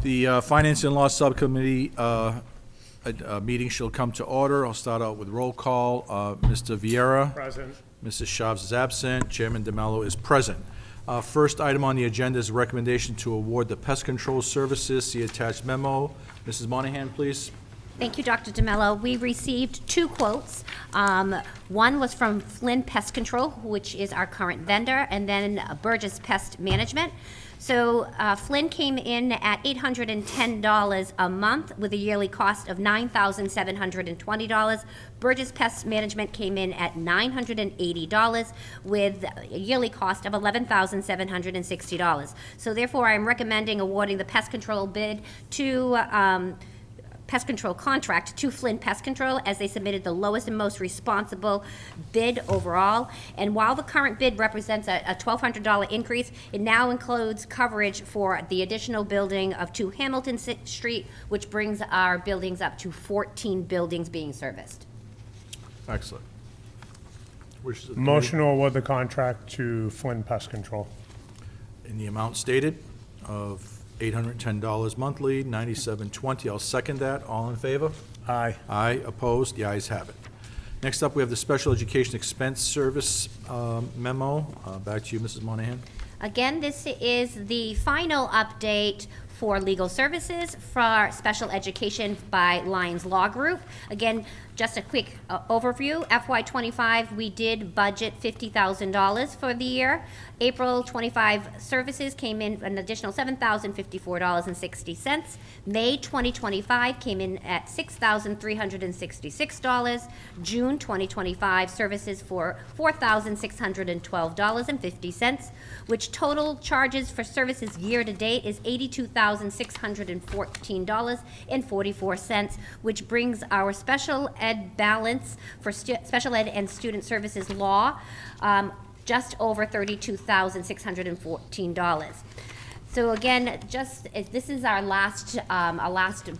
The Finance and Law Subcommittee meeting shall come to order. I'll start out with roll call. Mr. Vieira. Present. Mrs. Shavs is absent. Chairman DeMello is present. First item on the agenda is a recommendation to award the pest control services. See attached memo. Mrs. Monahan, please. Thank you, Dr. DeMello. We received two quotes. One was from Flynn Pest Control, which is our current vendor, and then Burgess Pest Management. So Flynn came in at $810 a month with a yearly cost of $9,720. Burgess Pest Management came in at $980 with a yearly cost of $11,760. So therefore, I'm recommending awarding the pest control bid to pest control contract to Flynn Pest Control, as they submitted the lowest and most responsible bid overall. And while the current bid represents a $1,200 increase, it now includes coverage for the additional building of 2 Hamilton Street, which brings our buildings up to 14 buildings being serviced. Excellent. Wishes of the Motion to award the contract to Flynn Pest Control. committee. In the amount stated of $810 monthly, $97.20. I'll second that. All in favor? Aye. Aye. Opposed? The ayes have it. Next up, we have the Special Education Expense Service memo. Back to you, Mrs. Monahan. Again, this is the final update for legal services for special education by Lions Law Group. Again, just a quick overview. FY25, we did budget $50,000 for the year. April 25 services came in an additional $7,054.60. May 2025 came in at $6,366. June 2025 services for $4,612.50, which total charges for services year to date is $82,614.44, which brings our special ed balance for special ed and student services law just over $32,614. So again, this is our last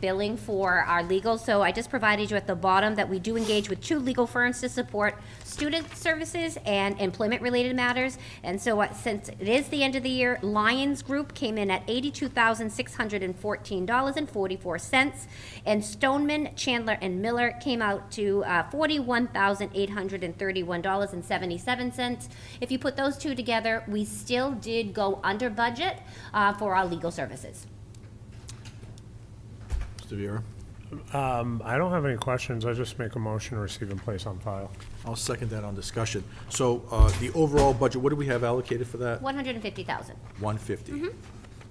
billing for our legal. So I just provided you at the bottom that we do engage with 2 legal firms to support student services and employment-related matters. And so since it is the end of the year, Lions Group came in at $82,614.44, and Stoneman, Chandler, and Miller came out to $41,831.77. If you put those two together, we still did go under budget for our legal services. Mr. Vieira. I don't have any questions. I just make a motion to receive and place on file. I'll second that on discussion. So the overall budget, what do we have allocated for that? $150,000. 150. Mm-hmm.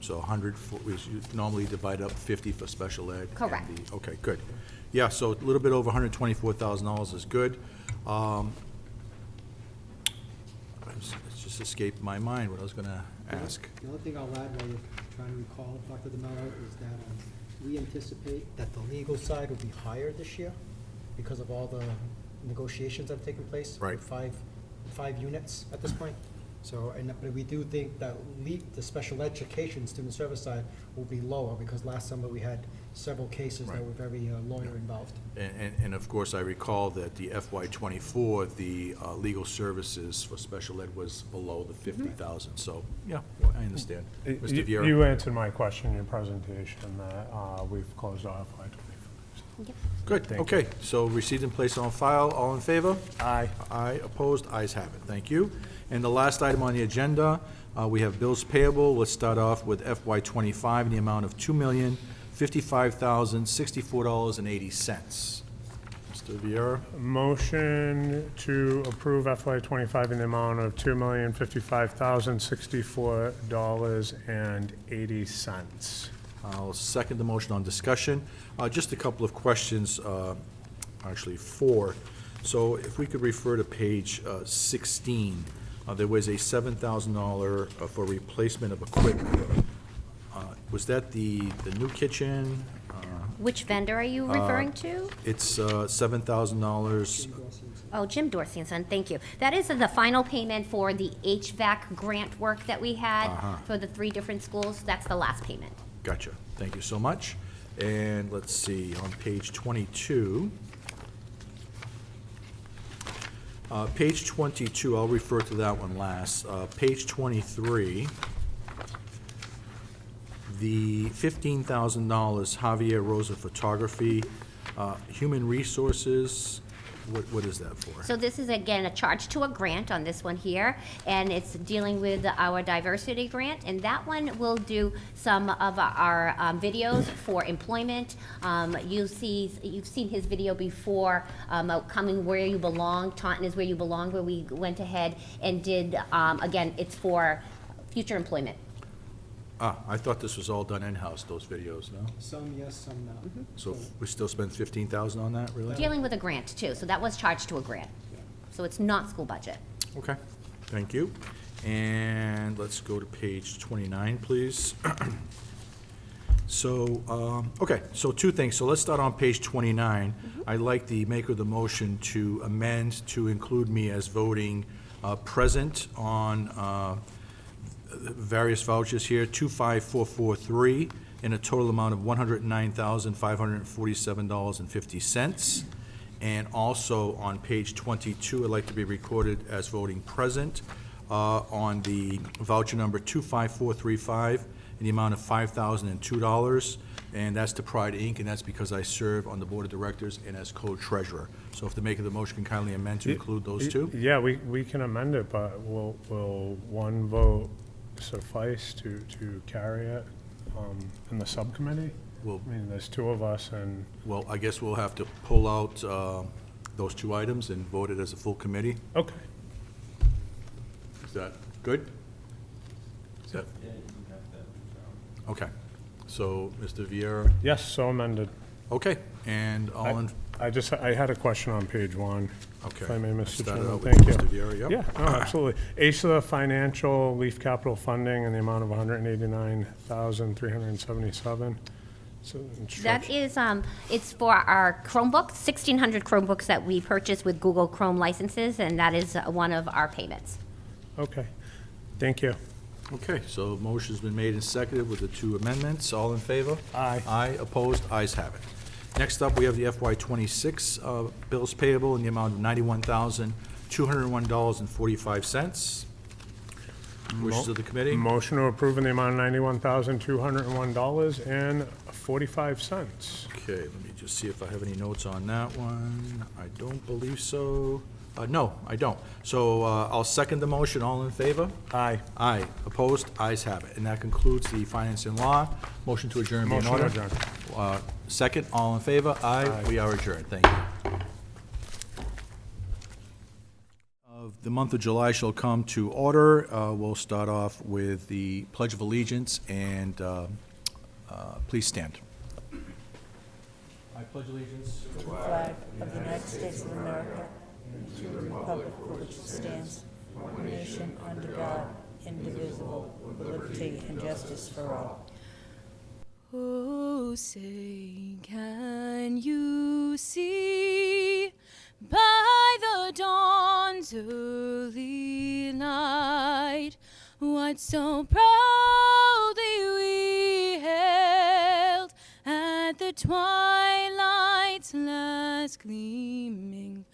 So 100, we normally divide up 50 for special ed. Correct. Okay, good. Yeah, so a little bit over $124,000 is good. It's just escaped my mind what I was going to ask. The only thing I'll add while you're trying to recall, Dr. DeMello, is that we anticipate that the legal side will be higher this year because of all the negotiations that have taken place. Right. With five units at this point. So, but we do think that the special education student service side will be lower because last summer we had several cases that were very lawyer involved. And of course, I recall that the FY24, the legal services for special ed was below the 50,000. So, yeah, I understand. Mr. Vieira. You answered my question in your presentation that we've closed off FY25. Yep. Good, okay. So received and placed on file. All in favor? Aye. Aye. Opposed? Ayes have it. Thank you. And the last item on the agenda, we have bills payable. Let's start off with FY25 in the amount of $2,055,064.80. Mr. Vieira. Motion to approve FY25 in the amount of $2,055,064.80. I'll second the motion on discussion. Just a couple of questions, actually 4. So if we could refer to page 16, there was a $7,000 for replacement of equipment. Was that the new kitchen? Which vendor are you referring to? It's $7,000. Oh, Jim Dorsey and Son, thank you. That is the final payment for the HVAC grant work that we had for the 3 different schools. That's the last payment. Gotcha. Thank you so much. And let's see, on page 22. Page 22, I'll refer to that one last. Page 23. The $15,000 Javier Rosa Photography, Human Resources, what is that for? So this is, again, a charge to a grant on this one here, and it's dealing with our diversity grant, and that one will do some of our videos for employment. You've seen his video before, Coming Where You Belong, Taunton is Where You Belong, where we went ahead and did, again, it's for future employment. I thought this was all done in-house, those videos, no? Some yes, some no. So we still spend 15,000 on that, really? Dealing with a grant, too, so that was charged to a grant. So it's not school budget. Okay, thank you. And let's go to page 29, please. So, okay, so two things. So let's start on page 29. I'd like the maker of the motion to amend to include me as voting present on various vouchers here, 25443, in a total amount of $109,547.50. And also on page 22, I'd like to be recorded as voting present on the voucher number 25435 in the amount of $5,002. And that's to Pride Inc., and that's because I serve on the board of directors and as co-treasurer. So if the maker of the motion can kindly amend to include those two? Yeah, we can amend it, but will one vote suffice to carry it in the subcommittee? Well, I mean, there's two of us, and well, I guess we'll have to pull out those two items and vote it as a full committee. okay. Is that good? Is that? Okay. So, Mr. Vieira, Yes, so amended. okay, and all in, I had a question on page one. okay. If I may, Mr. Started Chairman, out with thank you. Mr. Vieira, yep. Yeah, no, absolutely. ACELA Financial Leaf Capital Funding in the amount of $189,377. So That is, it's for our Chromebooks, 1,600 Chromebooks that we purchased with Google Chrome licenses, and that is one of our payments. Okay, thank you. Okay, so motion's been made and seconded with the two amendments. All in favor? Aye. Aye, opposed, ayes have it. Next up, we have the FY '26 bills payable in the amount of $91,201.45. Wishes of the committee? Motion to approve in the amount of $91,201.45. Okay, let me just see if I have any notes on that one. I don't believe so. No, I don't. So I'll second the motion. All in favor? Aye. Aye. Opposed? Ayes have it. And that concludes the finance and law. Motion to adjourn be in Motion to order. adjourn. Second, all in favor? Aye. Aye. We are adjourned. Thank you. The month of July shall come to order. We'll start off with the Pledge of Allegiance, and please stand. I pledge allegiance to the flag of the United States of America, and to the republic for which it stands, one nation under God, indivisible, with liberty and justice for all. Oh, say, can you see by the dawn's early light what so proudly we hailed at the twilight's last gleaming,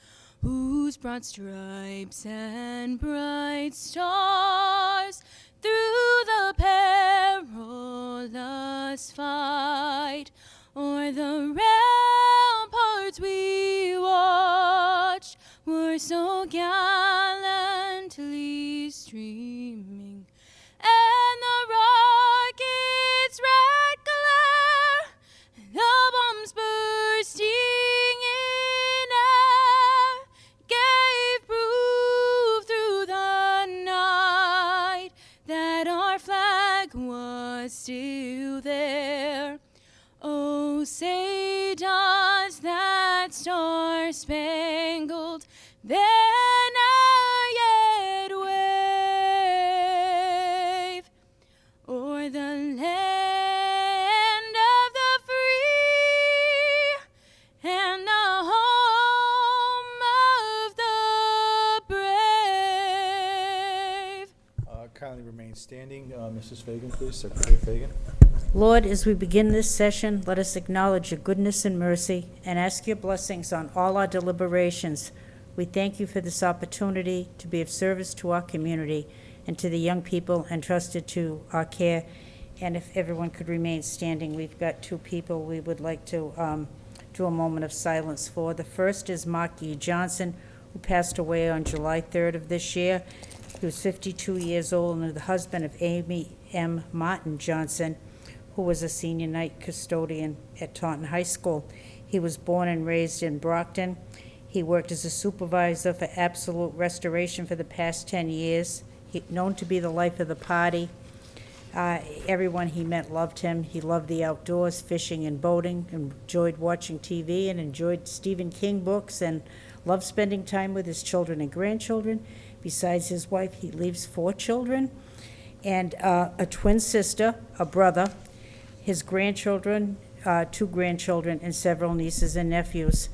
whose broad stripes and bright stars through the perilous fight o'er the ramparts we watched were so gallantly streaming, and the rocket's red glare, and the bombs bursting in air, gave proof through the night that our flag was still there. Oh, say does that star-spangled banner yet wave o'er the land of the free and the home of the brave? Kindly remain standing. Mrs. Fagan, please. Secretary Fagan. Lord, as we begin this session, let us acknowledge your goodness and mercy and ask your blessings on all our deliberations. We thank you for this opportunity to be of service to our community and to the young people entrusted to our care And if everyone could remain standing, we've got two people we would like to do a moment of silence for. The first is Mark E. Johnson, who passed away on July 3rd of this year. He was 52 years old and the husband of Amy M. Martin Johnson, who was a senior night custodian at Taunton High School. He was born and raised in Brockton. He worked as a supervisor for Absolute Restoration for the past 10 years. Known to be the life of the party. Everyone he met loved him. He loved the outdoors, fishing and boating, enjoyed watching TV, and enjoyed Stephen King books, and loved spending time with his children and grandchildren. Besides his wife, he leaves 4 children and a twin sister, a brother, his grandchildren, 2 grandchildren, and several nieces and nephews.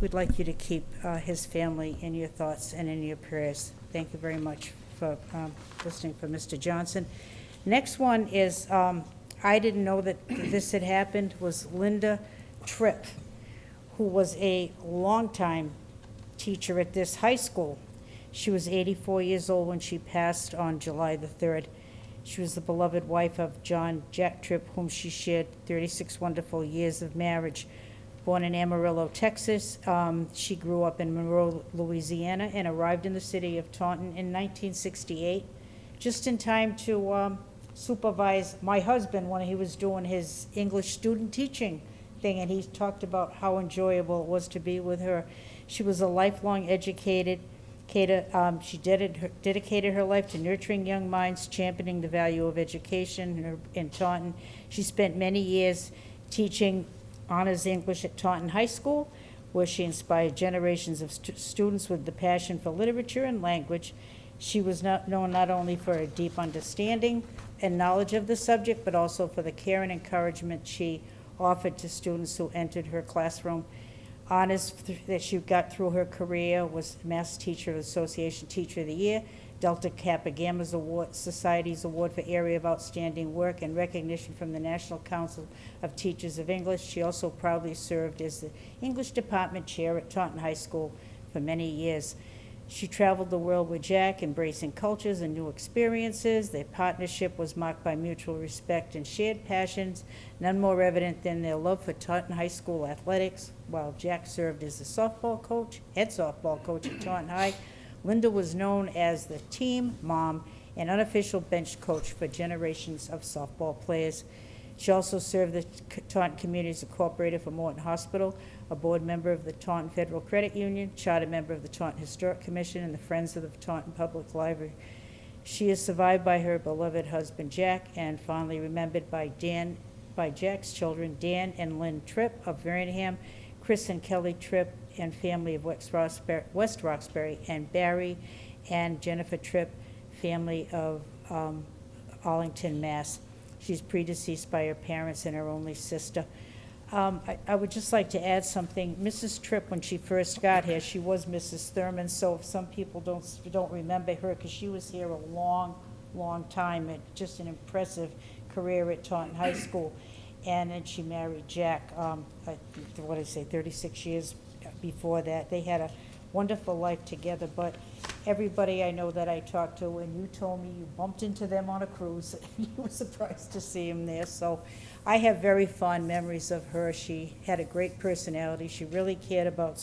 We'd like you to keep his family in your thoughts and in your prayers. Thank you very much for listening for Mr. Johnson. Next one is, I didn't know that this had happened, was Linda Tripp, who was a longtime teacher at this high school. She was 84 years old when she passed on July the 3rd. She was the beloved wife of John Jack Tripp, whom she shared 36 wonderful years of marriage. Born in Amarillo, Texas, she grew up in Monroe, Louisiana, and arrived in the city of Taunton in 1968, just in time to supervise my husband when he was doing his English student teaching thing, and he talked about how enjoyable it was to be with her. She was a lifelong educator. She dedicated her life to nurturing young minds, championing the value of education in Taunton. She spent many years teaching honors English at Taunton High School, where she inspired generations of students with the passion for literature and language. She was known not only for a deep understanding and knowledge of the subject, but also for the care and encouragement she offered to students who entered her classroom. Honors that she got through her career was Mass Teacher Association Teacher of the Year, Delta Kappa Gamma's Award, Society's Award for Area of Outstanding Work, and recognition from the National Council of Teachers of English. She also proudly served as the English Department Chair at Taunton High School for many years. She traveled the world with Jack, embracing cultures and new experiences. Their partnership was marked by mutual respect and shared passions, none more evident than their love for Taunton High School athletics. While Jack served as the head softball coach at Taunton High, Linda was known as the team mom and unofficial bench coach for generations of softball players. She also served the Taunton Communities Incorporated for Morton Hospital, a board member of the Taunton Federal Credit Union, charter member of the Taunton Historic Commission, and the Friends of the Taunton Public Library. She is survived by her beloved husband, Jack, and fondly remembered by Jack's children, Dan and Lynn Tripp of Verenham, Chris and Kelly Tripp and family of West Roxbury, and Barry and Jennifer Tripp, family of Arlington, Mass. She's predeceased by her parents and her only sister. I would just like to add something. Mrs. Tripp, when she first got here, she was Mrs. Thurman, so if some people don't remember her, because she was here a long, long time, and just an impressive career at Taunton High School. And then she married Jack, 36 years before that. They had a wonderful life together, but everybody I know that I talked to, and you told me you bumped into them on a cruise, you were surprised to see them there, so I have very fond memories of her. She had a great personality. She really cared about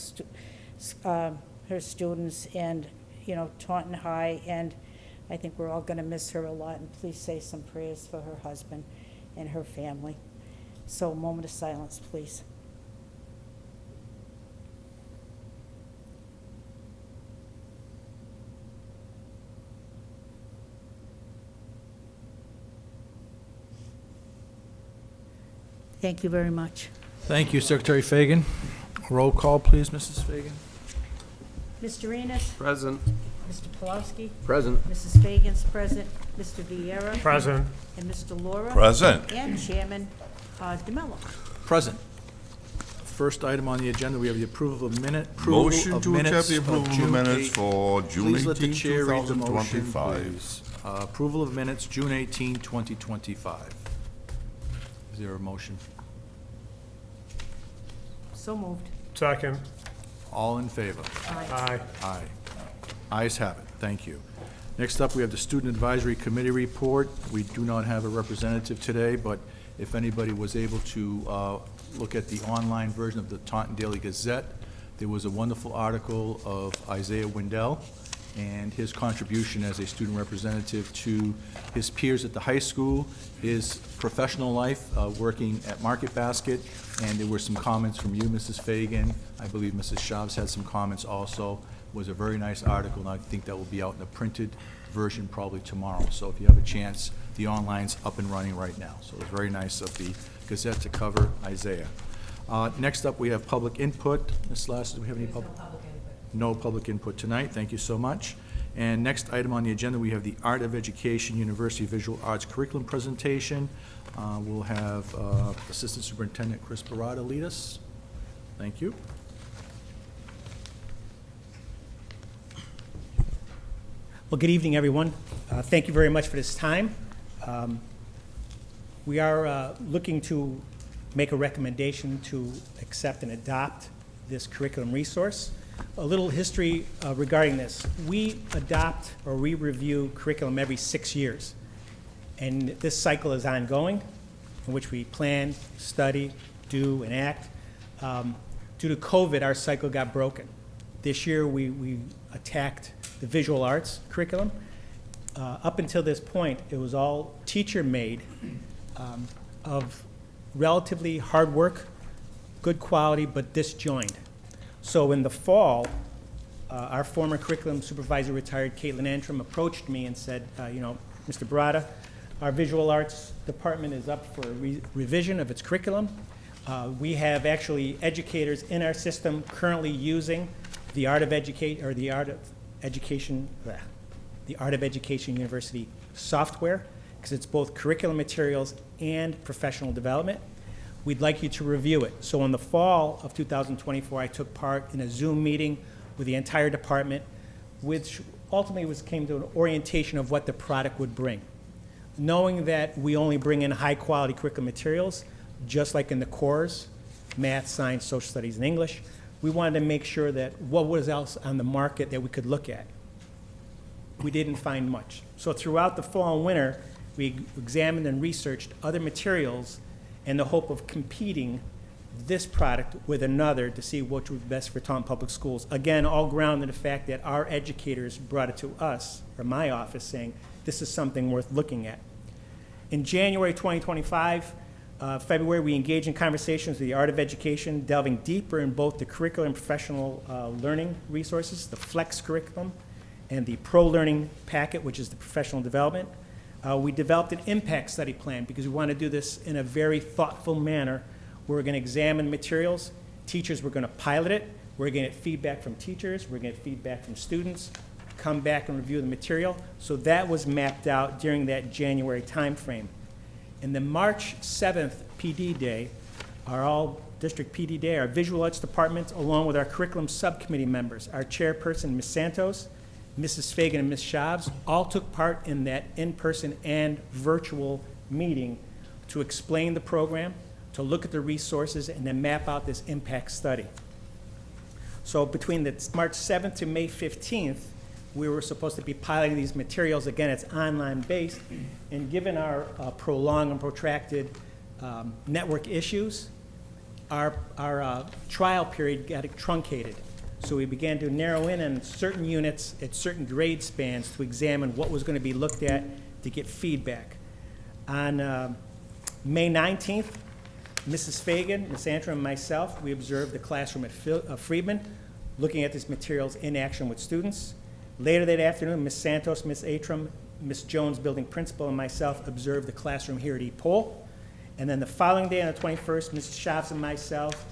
her students and, Taunton High, and I think we're all gonna miss her a lot, and please say some prayers for her husband and her family. So a moment of silence, please. Thank you very much. Thank you, Secretary Fagan. Roll call, please, Mrs. Fagan. Mr. Enos? Present. Mr. Pulowski? Present. Mrs. Fagan's present. Mr. Viera? Present. And Mr. Laura? Present. And Chairman DeMello. Present. First item on the agenda, we have the approval of Motion to accept the approval of June minutes 8. for June Please let the 18, chair read the motion, 2025. please. Approval of minutes, June 18, 2025. Is there a motion? So moved. Second. All in favor? Aye. Aye. Ayes have it. Thank you. Next up, we have the Student Advisory Committee report. We do not have a representative today, but if anybody was able to look at the online version of the Taunton Daily Gazette, there was a wonderful article of Isaiah Wendell and his contribution as a student representative to his peers at the high school, his professional life, working at Market Basket, and there were some comments from you, Mrs. Fagan. I believe Mrs. Shavs had some comments also. It was a very nice article, and I think that will be out in a printed version probably tomorrow. So if you have a chance, the online's up and running right now. So it was very nice of the Gazette to cover Isaiah. Next up, we have public input. Ms. Lass, do we have any public? No public input tonight. Thank you so much. And next item on the agenda, we have the Art of Education University Visual Arts Curriculum presentation. We'll have Assistant Superintendent Chris Barata lead us. Thank you. Well, good evening, everyone. Thank you very much for this time. We are looking to make a recommendation to accept and adopt this curriculum resource. A little history regarding this. We adopt or we review curriculum every 6 years. And this cycle is ongoing, in which we plan, study, do, and act. Due to COVID, our cycle got broken. This year, we attacked the visual arts curriculum. Up until this point, it was all teacher-made of relatively hard work, good quality, but disjointed. So in the fall, our former curriculum supervisor, retired Caitlin Antrim, approached me and said, Mr. Barata, our visual arts department is up for a revision of its curriculum. We have actually educators in our system currently using the Art of Education University software, because it's both curriculum materials and professional development. We'd like you to review it. So in the fall of 2024, I took part in a Zoom meeting with the entire department, which ultimately came to an orientation of what the product would bring. Knowing that we only bring in high quality curriculum materials, just like in the cores, math, science, social studies, and English, we wanted to make sure that what was else on the market that we could look at. We didn't find much. So throughout the fall and winter, we examined and researched other materials in the hope of competing this product with another to see what was best for Taunton Public Schools. Again, all grounded in the fact that our educators brought it to us, or my office, saying this is something worth looking at. In January 2025, February, we engaged in conversations with the Art of Education, delving deeper in both the curricular and professional learning resources, the Flex curriculum, and the Pro Learning packet, which is the professional development. We developed an impact study plan because we want to do this in a very thoughtful manner. We're going to examine materials. Teachers were going to pilot it. We're going to get feedback from teachers. We're going to get feedback from students, come back and review the material. So that was mapped out during that January timeframe. And the March 7th PD Day, our all-district PD Day, our visual arts department, along with our curriculum subcommittee members, our chairperson, Ms. Santos, Mrs. Fagan, and Ms. Shavs, all took part in that in-person and virtual meeting to explain the program, to look at the resources, and then map out this impact study. So between the March 7th to May 15th, we were supposed to be piloting these materials. Again, it's online-based, and given our prolonged and protracted network issues, our trial period got truncated. So we began to narrow in on certain units at certain grade spans to examine what was going to be looked at to get feedback. On May 19th, Mrs. Fagan, Ms. Antrim, and myself, we observed the classroom at Friedman, looking at these materials in action with students. Later that afternoon, Ms. Santos, Ms. Atram, Ms. Jones, building principal, and myself observed the classroom here at E-Pole. And then the following day, on the 21st, Mrs. Shavs and myself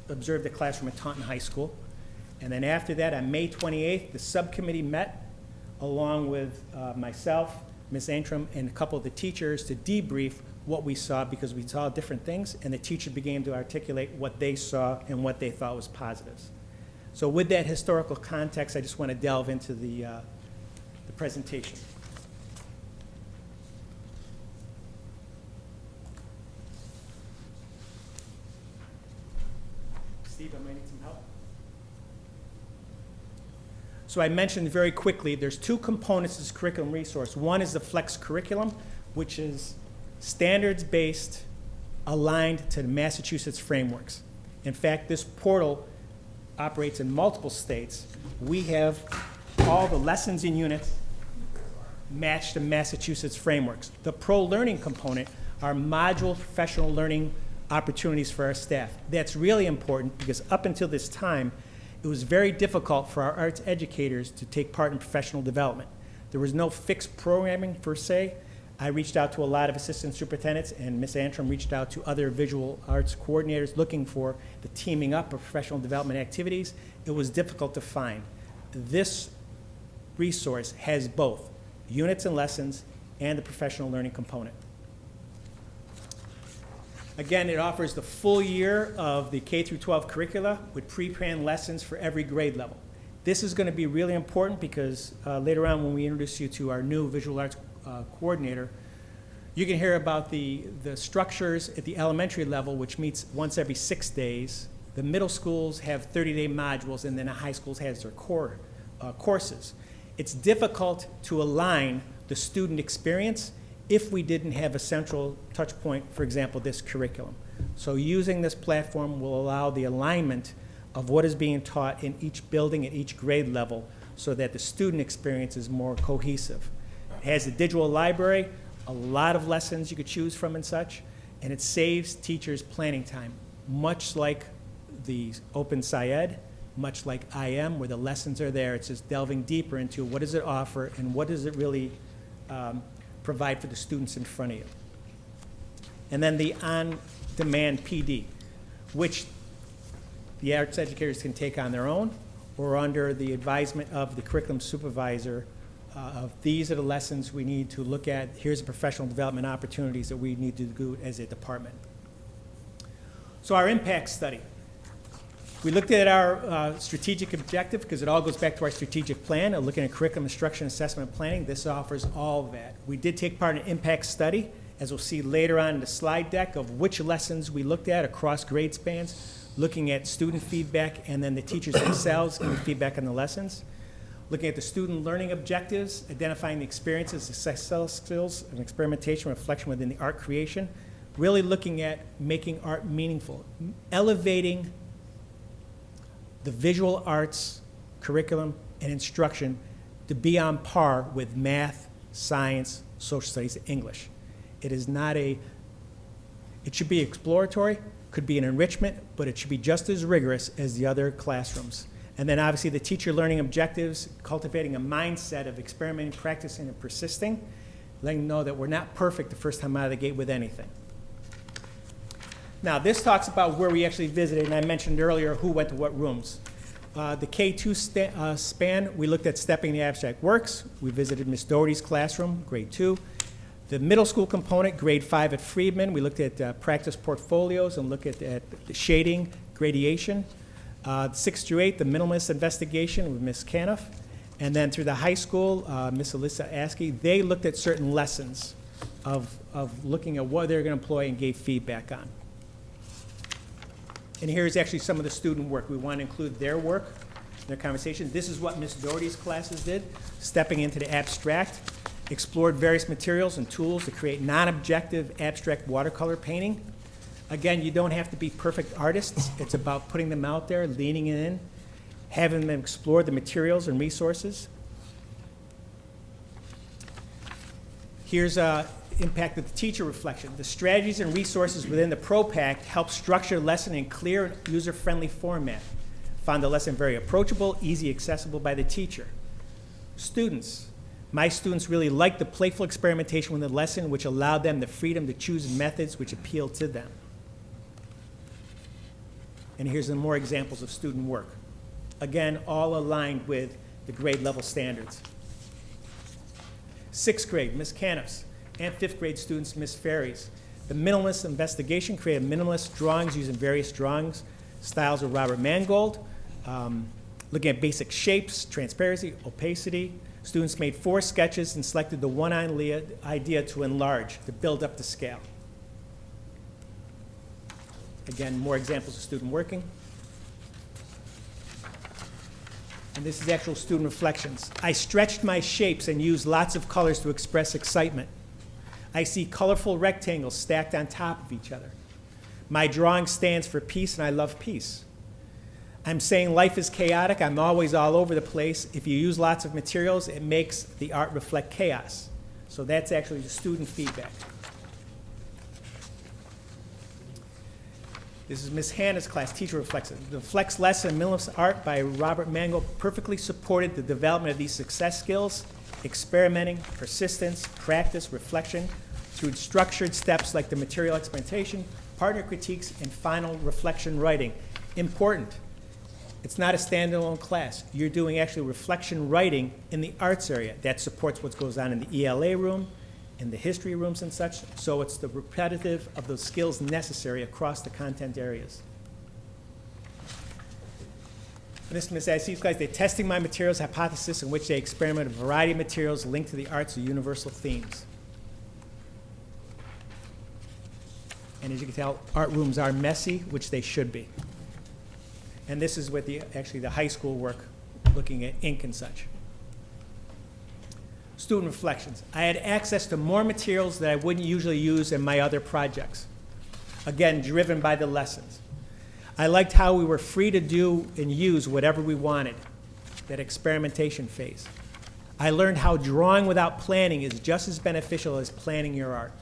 observed the classroom at Taunton High School. And then after that, on May 28th, the subcommittee met along with myself, Ms. Antrim, and a couple of the teachers to debrief what we saw, because we saw different things, and the teacher began to articulate what they saw and what they thought was positives. So with that historical context, I just want to delve into the presentation. Steve, I might need some help. So I mentioned very quickly, there's two components to this curriculum resource. One is the Flex Curriculum, which is standards-based, aligned to the Massachusetts frameworks. In fact, this portal operates in multiple states. We have all the lessons and units matched to Massachusetts frameworks. The pro-learning component are module professional learning opportunities for our staff. That's really important because up until this time, it was very difficult for our arts educators to take part in professional development. There was no fixed programming per se. I reached out to a lot of assistant superintendents, and Ms. Antrim reached out to other visual arts coordinators looking for the teaming up of professional development activities. It was difficult to find. This resource has both units and lessons and the professional learning component. Again, it offers the full year of the K through 12 curricula with pre-planned lessons for every grade level. This is going to be really important because later on when we introduce you to our new visual arts coordinator, you can hear about the structures at the elementary level, which meets once every 6 days. The middle schools have 30-day modules, and then the high schools has their core courses. It's difficult to align the student experience if we didn't have a central touch point, for example, this curriculum. So using this platform will allow the alignment of what is being taught in each building at each grade level so that the student experience is more cohesive. It has a digital library, a lot of lessons you could choose from and such, and it saves teachers planning time, much like the Open SciEd, much like IM, where the lessons are there. It's just delving deeper into what does it offer and what does it really provide for the students in front of you. And then the on-demand PD, which the arts educators can take on their own or under the advisement of the curriculum supervisor of these are the lessons we need to look at. Here's the professional development opportunities that we need to do as a department. So our impact study. We looked at our strategic objective because it all goes back to our strategic plan of looking at curriculum instruction, assessment, and planning. This offers all of that. We did take part in an impact study, as we'll see later on in the slide deck, of which lessons we looked at across grade spans, looking at student feedback and then the teachers themselves giving feedback on the lessons. Looking at the student learning objectives, identifying the experiences, success skills, and experimentation, reflection within the art creation. Really looking at making art meaningful, elevating the visual arts curriculum and instruction to be on par with math, science, social studies, and English. It is not it should be exploratory, could be an enrichment, but it should be just as rigorous as the other classrooms. And then obviously the teacher learning objectives, cultivating a mindset of experimenting, practicing, and persisting, letting them know that we're not perfect the first time out of the gate with anything. Now, this talks about where we actually visited, and I mentioned earlier who went to what rooms. The K2 span, we looked at Stepping the Abstract Works. We visited Miss Doherty's classroom, grade 2. The middle school component, grade 5 at Friedman, we looked at practice portfolios and looked at the shading, gradation. 6 through 8, the minimalist investigation with Miss Caniff. And then through the high school, Miss Alyssa Askey, they looked at certain lessons of looking at what they're going to employ and gave feedback on. And here's actually some of the student work. We want to include their work, their conversation. This is what Miss Doherty's classes did, stepping into the abstract, explored various materials and tools to create non-objective abstract watercolor painting. Again, you don't have to be perfect artists. It's about putting them out there, leaning in, having them explore the materials and resources. Here's impact of the teacher reflection. The strategies and resources within the ProPact help structure the lesson in clear and user-friendly format. Found the lesson very approachable, easy, accessible by the teacher. Students. My students really liked the playful experimentation with the lesson, which allowed them the freedom to choose methods which appealed to them. And here's some more examples of student work. Again, all aligned with the grade level standards. 6th grade, Miss Caniff's, and 5th grade students, Miss Ferry's. The minimalist investigation created minimalist drawings using various drawings styles of Robert Mangold, looking at basic shapes, transparency, opacity. Students made 4 sketches and selected the one idea to enlarge, to build up the scale. Again, more examples of student working. And this is actual student reflections. I stretched my shapes and used lots of colors to express excitement. I see colorful rectangles stacked on top of each other. My drawing stands for peace, and I love peace. I'm saying life is chaotic. I'm always all over the place. If you use lots of materials, it makes the art reflect chaos. So that's actually the student feedback. This is Miss Hannah's class, Teacher Reflection. The Flex lesson in Minimalist Art by Robert Mango perfectly supported the development of these success skills, experimenting, persistence, practice, reflection, through structured steps like the material experimentation, partner critiques, and final reflection writing. Important. It's not a standalone class. You're doing actually reflection writing in the arts area. That supports what goes on in the ELA room, in the history rooms and such. So it's the repetitive of those skills necessary across the content areas. And this Ms. IC's class, they're testing my materials hypothesis in which they experiment with a variety of materials linked to the arts or universal themes. And as you can tell, art rooms are messy, which they should be. And this is with actually the high school work, looking at ink and such. Student reflections. I had access to more materials that I wouldn't usually use in my other projects. Again, driven by the lessons. I liked how we were free to do and use whatever we wanted, that experimentation phase. I learned how drawing without planning is just as beneficial as planning your art.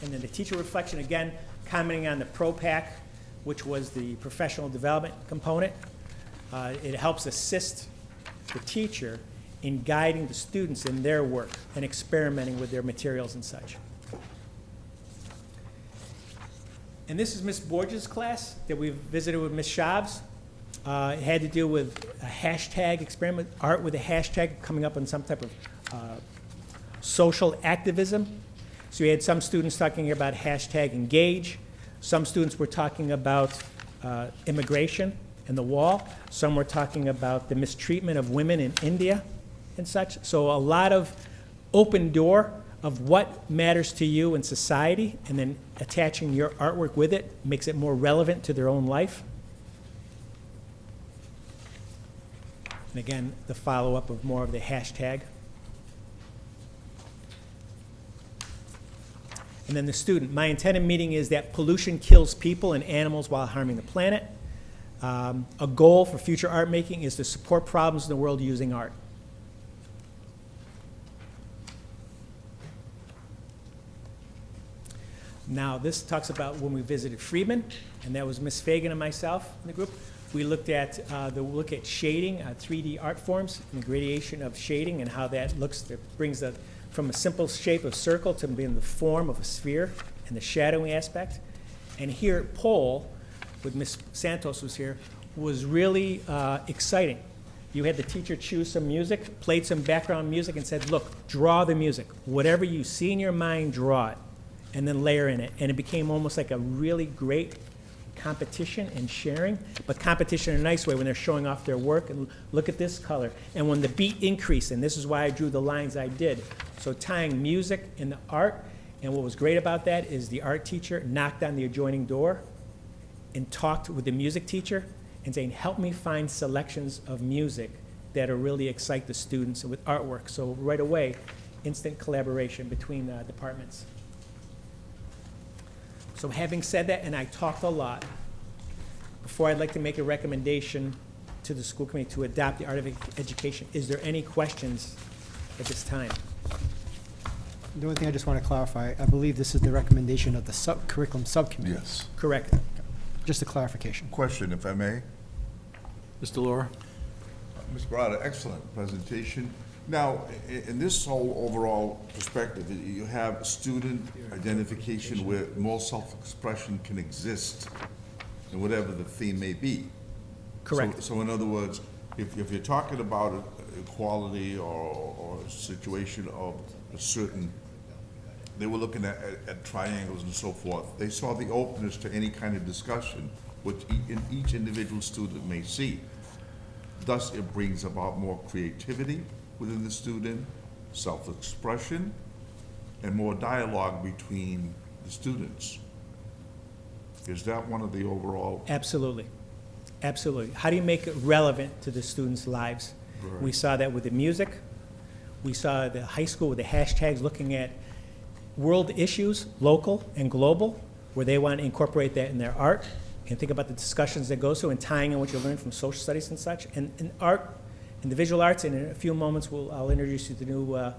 And then the teacher reflection, again, commenting on the ProPack, which was the professional development component. It helps assist the teacher in guiding the students in their work and experimenting with their materials and such. And this is Miss Borges' class that we visited with Miss Shabs. It had to do with a hashtag experiment, art with a hashtag coming up on some type of social activism. So we had some students talking about hashtag engage. Some students were talking about immigration and the wall. Some were talking about the mistreatment of women in India and such. So a lot of open door of what matters to you in society, and then attaching your artwork with it makes it more relevant to their own life. And again, the follow-up of more of the hashtag. And then the student, my intended meaning is that pollution kills people and animals while harming the planet. A goal for future art making is to support problems in the world using art. Now, this talks about when we visited Friedman, and that was Miss Fagan and myself in the group. We looked at shading, 3D art forms, and the gradation of shading, and how that looks. It brings from a simple shape of circle to being the form of a sphere, and the shadowing aspect. And here, Pole, with Miss Santos was here, was really exciting. You had the teacher choose some music, played some background music, and said, look, draw the music. Whatever you see in your mind, draw it, and then layer in it. And it became almost like a really great competition and sharing, but competition in a nice way when they're showing off their work. And look at this color. And when the beat increased, and this is why I drew the lines I did. So tying music and the art, and what was great about that is the art teacher knocked on the adjoining door and talked with the music teacher and saying, help me find selections of music that really excite the students with artwork. So right away, instant collaboration between departments. So having said that, and I talked a lot, before I'd like to make a recommendation to the school committee to adopt the art of education, is there any questions at this time? The only thing I just want to clarify, I believe this is the recommendation of the curriculum subcommittee. Yes. Correct. Just a clarification. Question, if I may. Mr. Laura? Ms. Barada, excellent presentation. Now, in this whole overall perspective, you have student identification where more self-expression can exist, and whatever the theme may be. Correct. So in other words, if you're talking about equality or a situation of a certain, they were looking at triangles and so forth, they saw the openness to any kind of discussion, which each individual student may see. Thus, it brings about more creativity within the student, self-expression, and more dialogue between the students. Is that one of the overall? Absolutely. Absolutely. How do you make it relevant to the students' lives? We saw that with the music. We saw the high school with the hashtags looking at world issues, local and global, where they want to incorporate that in their art and think about the discussions that goes through and tying in what you learn from social studies and such. And art, and the visual arts, and in a few moments I'll introduce you to the new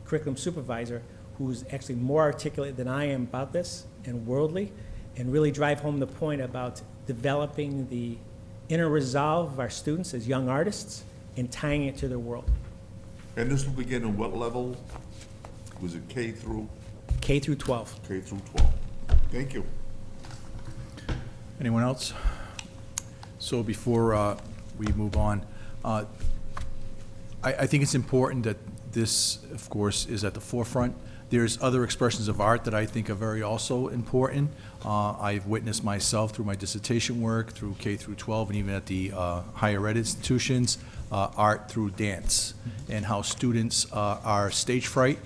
curriculum supervisor, who's actually more articulate than I am about this and worldly, and really drive home the point about developing the inner resolve of our students as young artists and tying it to their world. And this will begin in what level? Was it K through? K through 12. K through 12. Thank you. Anyone else? So before we move on, I think it's important that this, of course, is at the forefront. There's other expressions of art that I think are very also important. I've witnessed myself through my dissertation work, through K through 12, and even at the higher ed institutions, art through dance, and how students are stage fright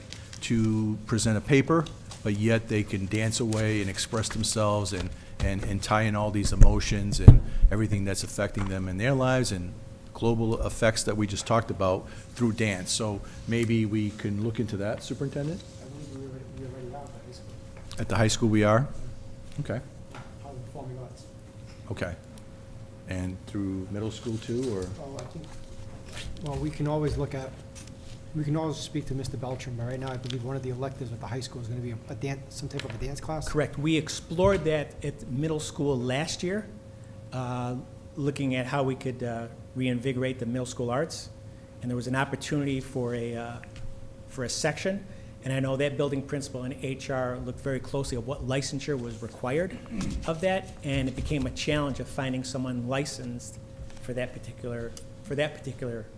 to present a paper, but yet they can dance away and express themselves and tie in all these emotions and everything that's affecting them in their lives and global effects that we just talked about through dance. So maybe we can look into that, Superintendent? I believe we already are at high school, At the high school we are? Okay, how performing arts. okay. And through middle school too, or? Oh, I think, well, we can always speak to Mr. Beltram, but right now, I believe one of the electives at the high school is gonna be a dance, some type of a dance class. Correct. We explored that at middle school last year, looking at how we could reinvigorate the middle school arts. And there was an opportunity for a section. And I know that building principal and HR looked very closely at what licensure was required of that. And it became a challenge of finding someone licensed for that particular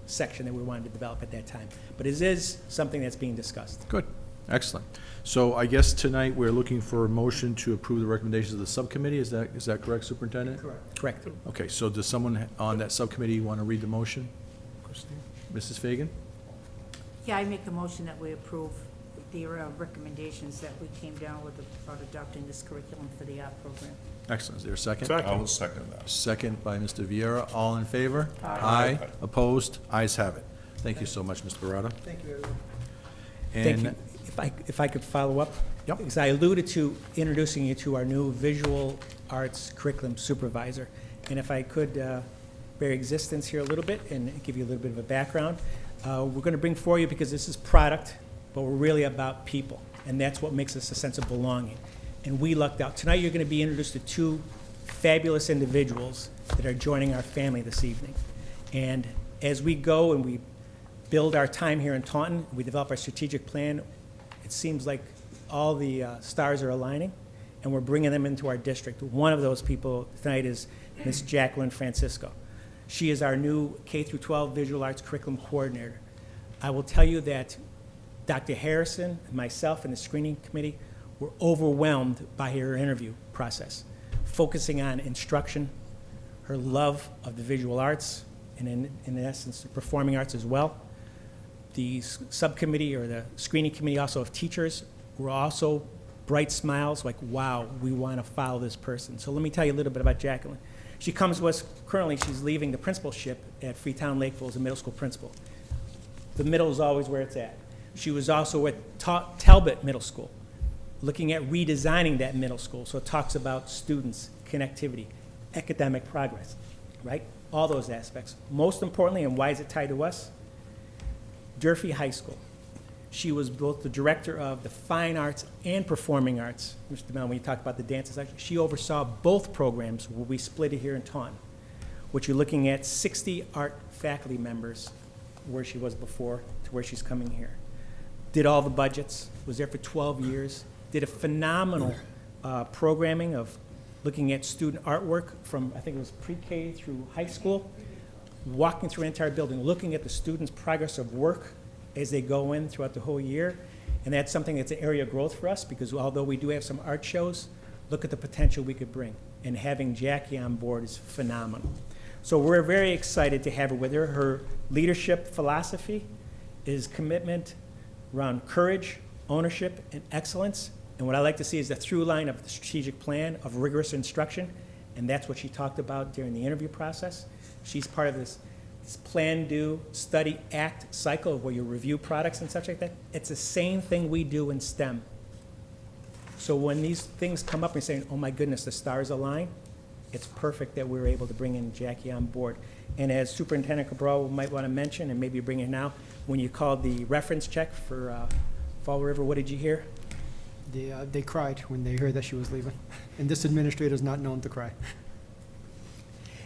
section that we wanted to develop at that time. But it is something that's being discussed. Good, excellent. So I guess tonight we're looking for a motion to approve the recommendations of the subcommittee. Is that correct, Superintendent? Correct. Correct. Okay, so does someone on that subcommittee want to read the motion? Mrs. Fagan? Yeah, I make a motion that we approve the recommendations that we came down with about adopting this curriculum for the art program. Excellent. Is there a second? Second. I will second that. Second by Mr. Viera. All in favor? Aye. Opposed? Ayes have it. Thank you so much, Mr. Barata. Thank you, everyone. Thank you. And If I could follow up? Yep. Because I alluded to introducing you to our new visual arts curriculum supervisor. And if I could bear existence here a little bit and give you a little bit of a background. We're going to bring for you, because this is product, but we're really about people. And that's what makes us a sense of belonging. And we lucked out. Tonight you're going to be introduced to two fabulous individuals that are joining our family this evening. And as we go and we build our time here in Taunton, we develop our strategic plan, it seems like all the stars are aligning, and we're bringing them into our district. One of those people tonight is Ms. Jacqueline Francisco. She is our new K-12 Visual Arts Curriculum Coordinator. I will tell you that Dr. Harrison, myself, and the screening committee were overwhelmed by her interview process, focusing on instruction, her love of the visual arts, and in essence, the performing arts as well. The subcommittee, or the screening committee, also of teachers, were also bright smiles, like, wow, we want to follow this person. So let me tell you a little bit about Jacqueline. She comes to us, currently she's leaving the principalship at Freetown Lakeville as a middle school principal. The middle is always where it's at. She was also at Talbot Middle School, looking at redesigning that middle school. So it talks about students, connectivity, academic progress, right? All those aspects. Most importantly, and why is it tied to us? Durfee High School. She was both the director of the fine arts and performing arts. Mr. Mel, when you talk about the dances, she oversaw both programs where we split it here in Taunton, which you're looking at 60 art faculty members where she was before to where she's coming here. Did all the budgets, was there for 12 years, did a phenomenal programming of looking at student artwork from, I think it was pre-K through high school, walking through an entire building, looking at the students' progress of work as they go in throughout the whole year. And that's something that's an area of growth for us, because although we do have some art shows, look at the potential we could bring. And having Jackie on board is phenomenal. So we're very excited to have her with her. Her leadership philosophy is commitment around courage, ownership, and excellence. And what I like to see is the through line of the strategic plan of rigorous instruction and that's what she talked about during the interview process. She's part of this plan, do, study, act cycle where you review products and such like that. It's the same thing we do in STEM. So when these things come up and saying, oh my goodness, the stars align, it's perfect that we were able to bring in Jackie on board. And as Superintendent Cabral might want to mention, and maybe bring it now, when you called the reference check for Fall River, what did you hear? They cried when they heard that she was leaving. And this administrator is not known to cry.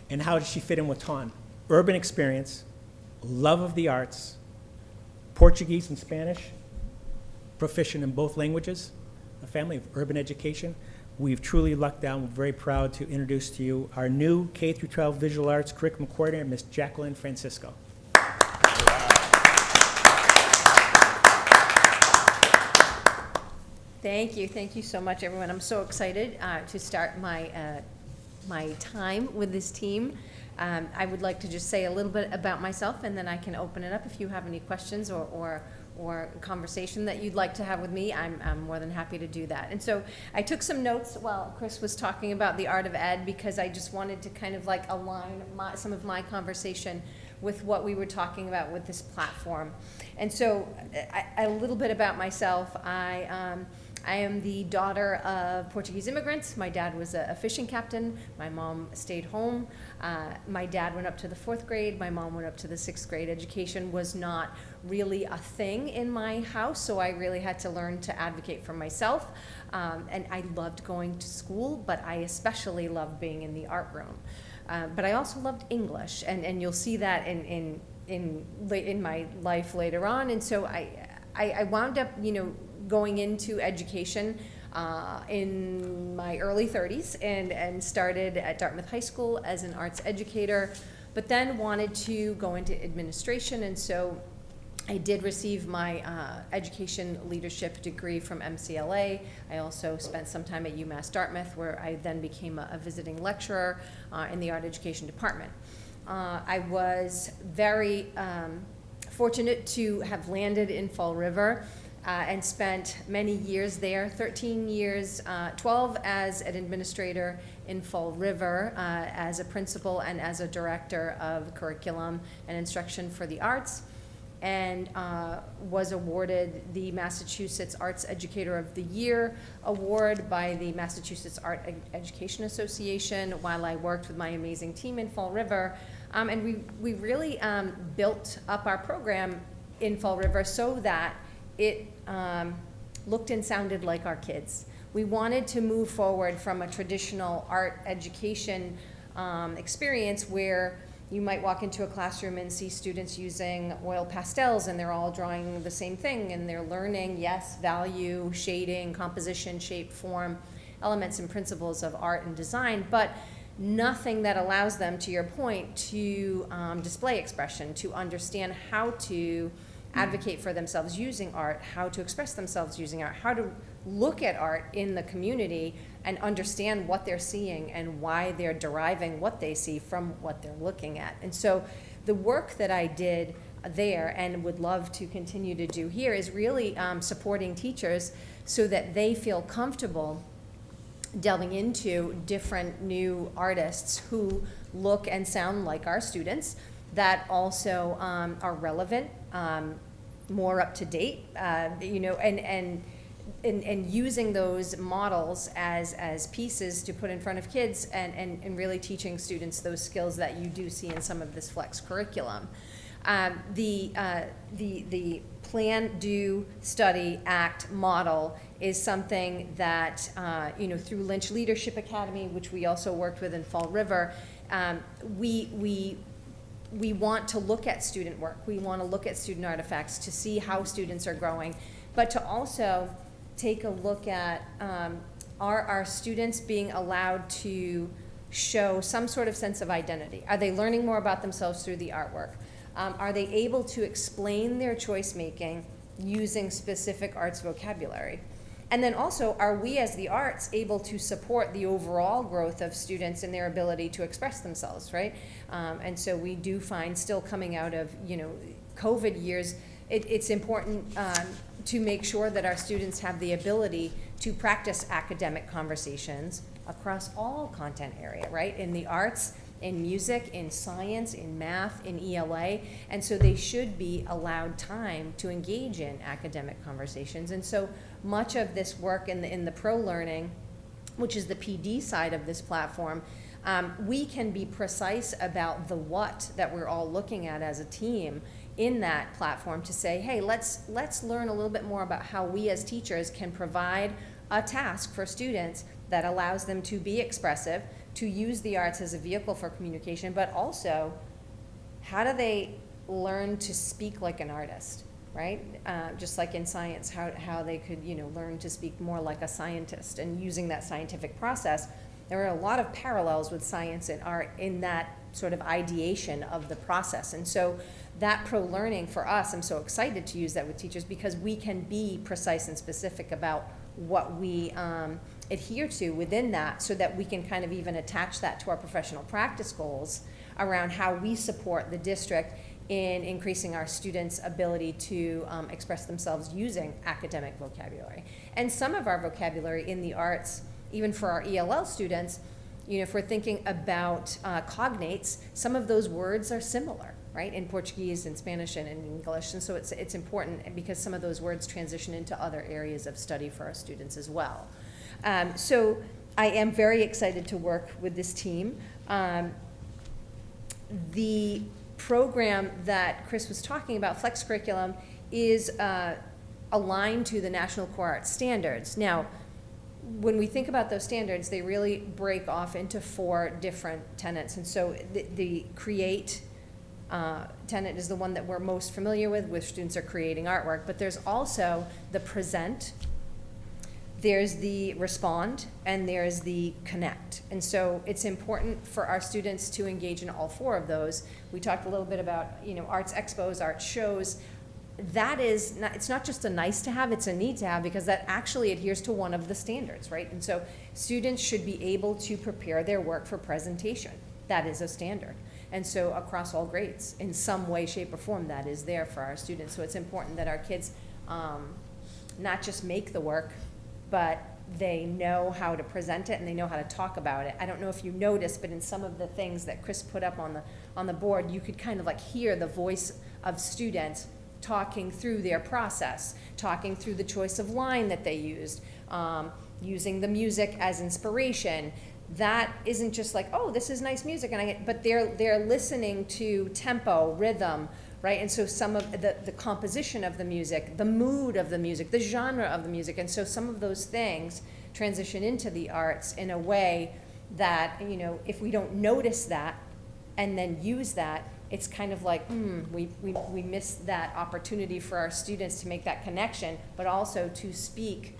And how did she fit in with Taunton? Urban experience, love of the arts, Portuguese and Spanish, proficient in both languages, a family of urban education. We've truly lucked out. We're very proud to introduce to you our new K-12 visual arts curriculum coordinator, Ms. Jacqueline Francisco. Thank you so much, everyone. I'm so excited to start my time with this team. I would like to just say a little bit about myself, and then I can open it up if you have any questions or conversation that you'd like to have with me. I'm more than happy to do that. And so I took some notes while Chris was talking about the art of ed, because I just wanted to kind of like align some of my conversation with what we were talking about with this platform. And so a little bit about myself. I am the daughter of Portuguese immigrants. My dad was a fishing captain. My mom stayed home. My dad went up to the 4th grade. My mom went up to the 6th grade. Education was not really a thing in my house, so I really had to learn to advocate for myself. And I loved going to school, but I especially loved being in the art room. But I also loved English, and you'll see that in my life later on. And so I wound up, going into education in my early 30s and started at Dartmouth High School as an arts educator, but then wanted to go into administration. And so I did receive my education leadership degree from MCLA. I also spent some time at UMass Dartmouth, where I then became a visiting lecturer in the art education department. I was very fortunate to have landed in Fall River and spent many years there, 13 years, 12 as an administrator in Fall River, as a principal and as a director of curriculum and instruction for the arts, and was awarded the Massachusetts Arts Educator of the Year award by the Massachusetts Art Education Association while I worked with my amazing team in Fall River. And we really built up our program in Fall River so that it looked and sounded like our kids. We wanted to move forward from a traditional art education experience where you might walk into a classroom and see students using oil pastels and they're all drawing the same thing, and they're learning, yes, value, shading, composition, shape, form, elements and principles of art and design, but nothing that allows them, to your point, to display expression, to understand how to advocate for themselves using art, how to express themselves using art, how to look at art in the community and understand what they're seeing and why they're deriving what they see from what they're looking at. And so the work that I did there and would love to continue to do here is really supporting teachers so that they feel comfortable delving into different new artists who look and sound like our students, that also are relevant, more up to date, and using those models as pieces to put in front of kids and really teaching students those skills that you do see in some of this flex curriculum. The plan, do, study, act model is something that, through Lynch Leadership Academy, which we also worked with in Fall River, we want to look at student work. We want to look at student artifacts to see how students are growing, but to also take a look at are our students being allowed to show some sort of sense of identity? Are they learning more about themselves through the artwork? Are they able to explain their choice making using specific arts vocabulary? And then also, are we as the arts able to support the overall growth of students and their ability to express themselves, right? And so we do find, still coming out of COVID years, it's important to make sure that our students have the ability to practice academic conversations across all content area, right? In the arts, in music, in science, in math, in ELA, and so they should be allowed time to engage in academic conversations. And so much of this work in the pro learning, which is the PD side of this platform, we can be precise about the what that we're all looking at as a team in that platform to say, hey, let's learn a little bit more about how we as teachers can provide a task for students that allows them to be expressive, to use the arts as a vehicle for communication, but also how do they learn to speak like an artist, right? Just like in science, how they could, learn to speak more like a scientist and using that scientific process. There are a lot of parallels with science and art in that sort of ideation of the process. And so that pro learning for us, I'm so excited to use that with teachers because we can be precise and specific about what we adhere to within that so that we can kind of even attach that to our professional practice goals around how we support the district in increasing our students' ability to express themselves using academic vocabulary. And some of our vocabulary in the arts, even for our ELL students, if we're thinking about cognates, some of those words are similar, right, in Portuguese and Spanish and in English. And so it's important because some of those words transition into other areas of study for our students as well. So I am very excited to work with this team. The program that Chris was talking about, Flex Curriculum, is aligned to the National Core Arts Standards. Now, when we think about those standards, they really break off into 4 different tenets. And so the create tenet is the one that we're most familiar with, where students are creating artwork. But there's also the present, there's the respond, and there's the connect. And so it's important for our students to engage in all 4 of those. We talked a little bit about, arts expos, art shows. That is not, it's not just a nice to have, it's a need to have, because that actually adheres to one of the standards, right? And so students should be able to prepare their work for presentation. That is a standard. And so across all grades, in some way, shape, or form, that is there for our students. So it's important that our kids not just make the work, but they know how to present it and they know how to talk about it. I don't know if you noticed, but in some of the things that Chris put up on the board, you could kind of like hear the voice of students talking through their process, talking through the choice of line that they used, using the music as inspiration. That isn't just like, oh, this is nice music, but they're listening to tempo, rhythm, right? And so some of the composition of the music, the mood of the music, the genre of the music, and so some of those things transition into the arts in a way that, if we don't notice that and then use that, it's kind of like, we miss that opportunity for our students to make that connection, but also to speak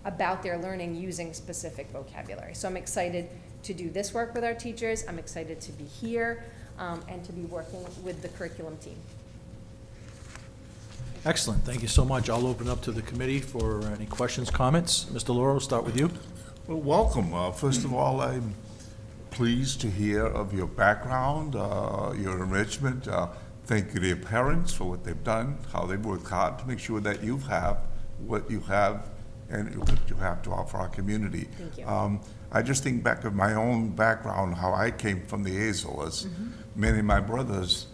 about their learning using specific vocabulary. So I'm excited to do this work with our teachers. I'm excited to be here and to be working with the curriculum team. Excellent, thank you so much. I'll open up to the committee for any questions, comments. Mr. Lauro, we'll start with you. Well, welcome. First of all, I'm pleased to hear of your background, your enrichment. Thank you to your parents for what they've done, how they've worked hard to make sure that you have what you have and what you have to offer our community. Thank you. I just think back of my own background, how I came from the Azores. Many of my brothers,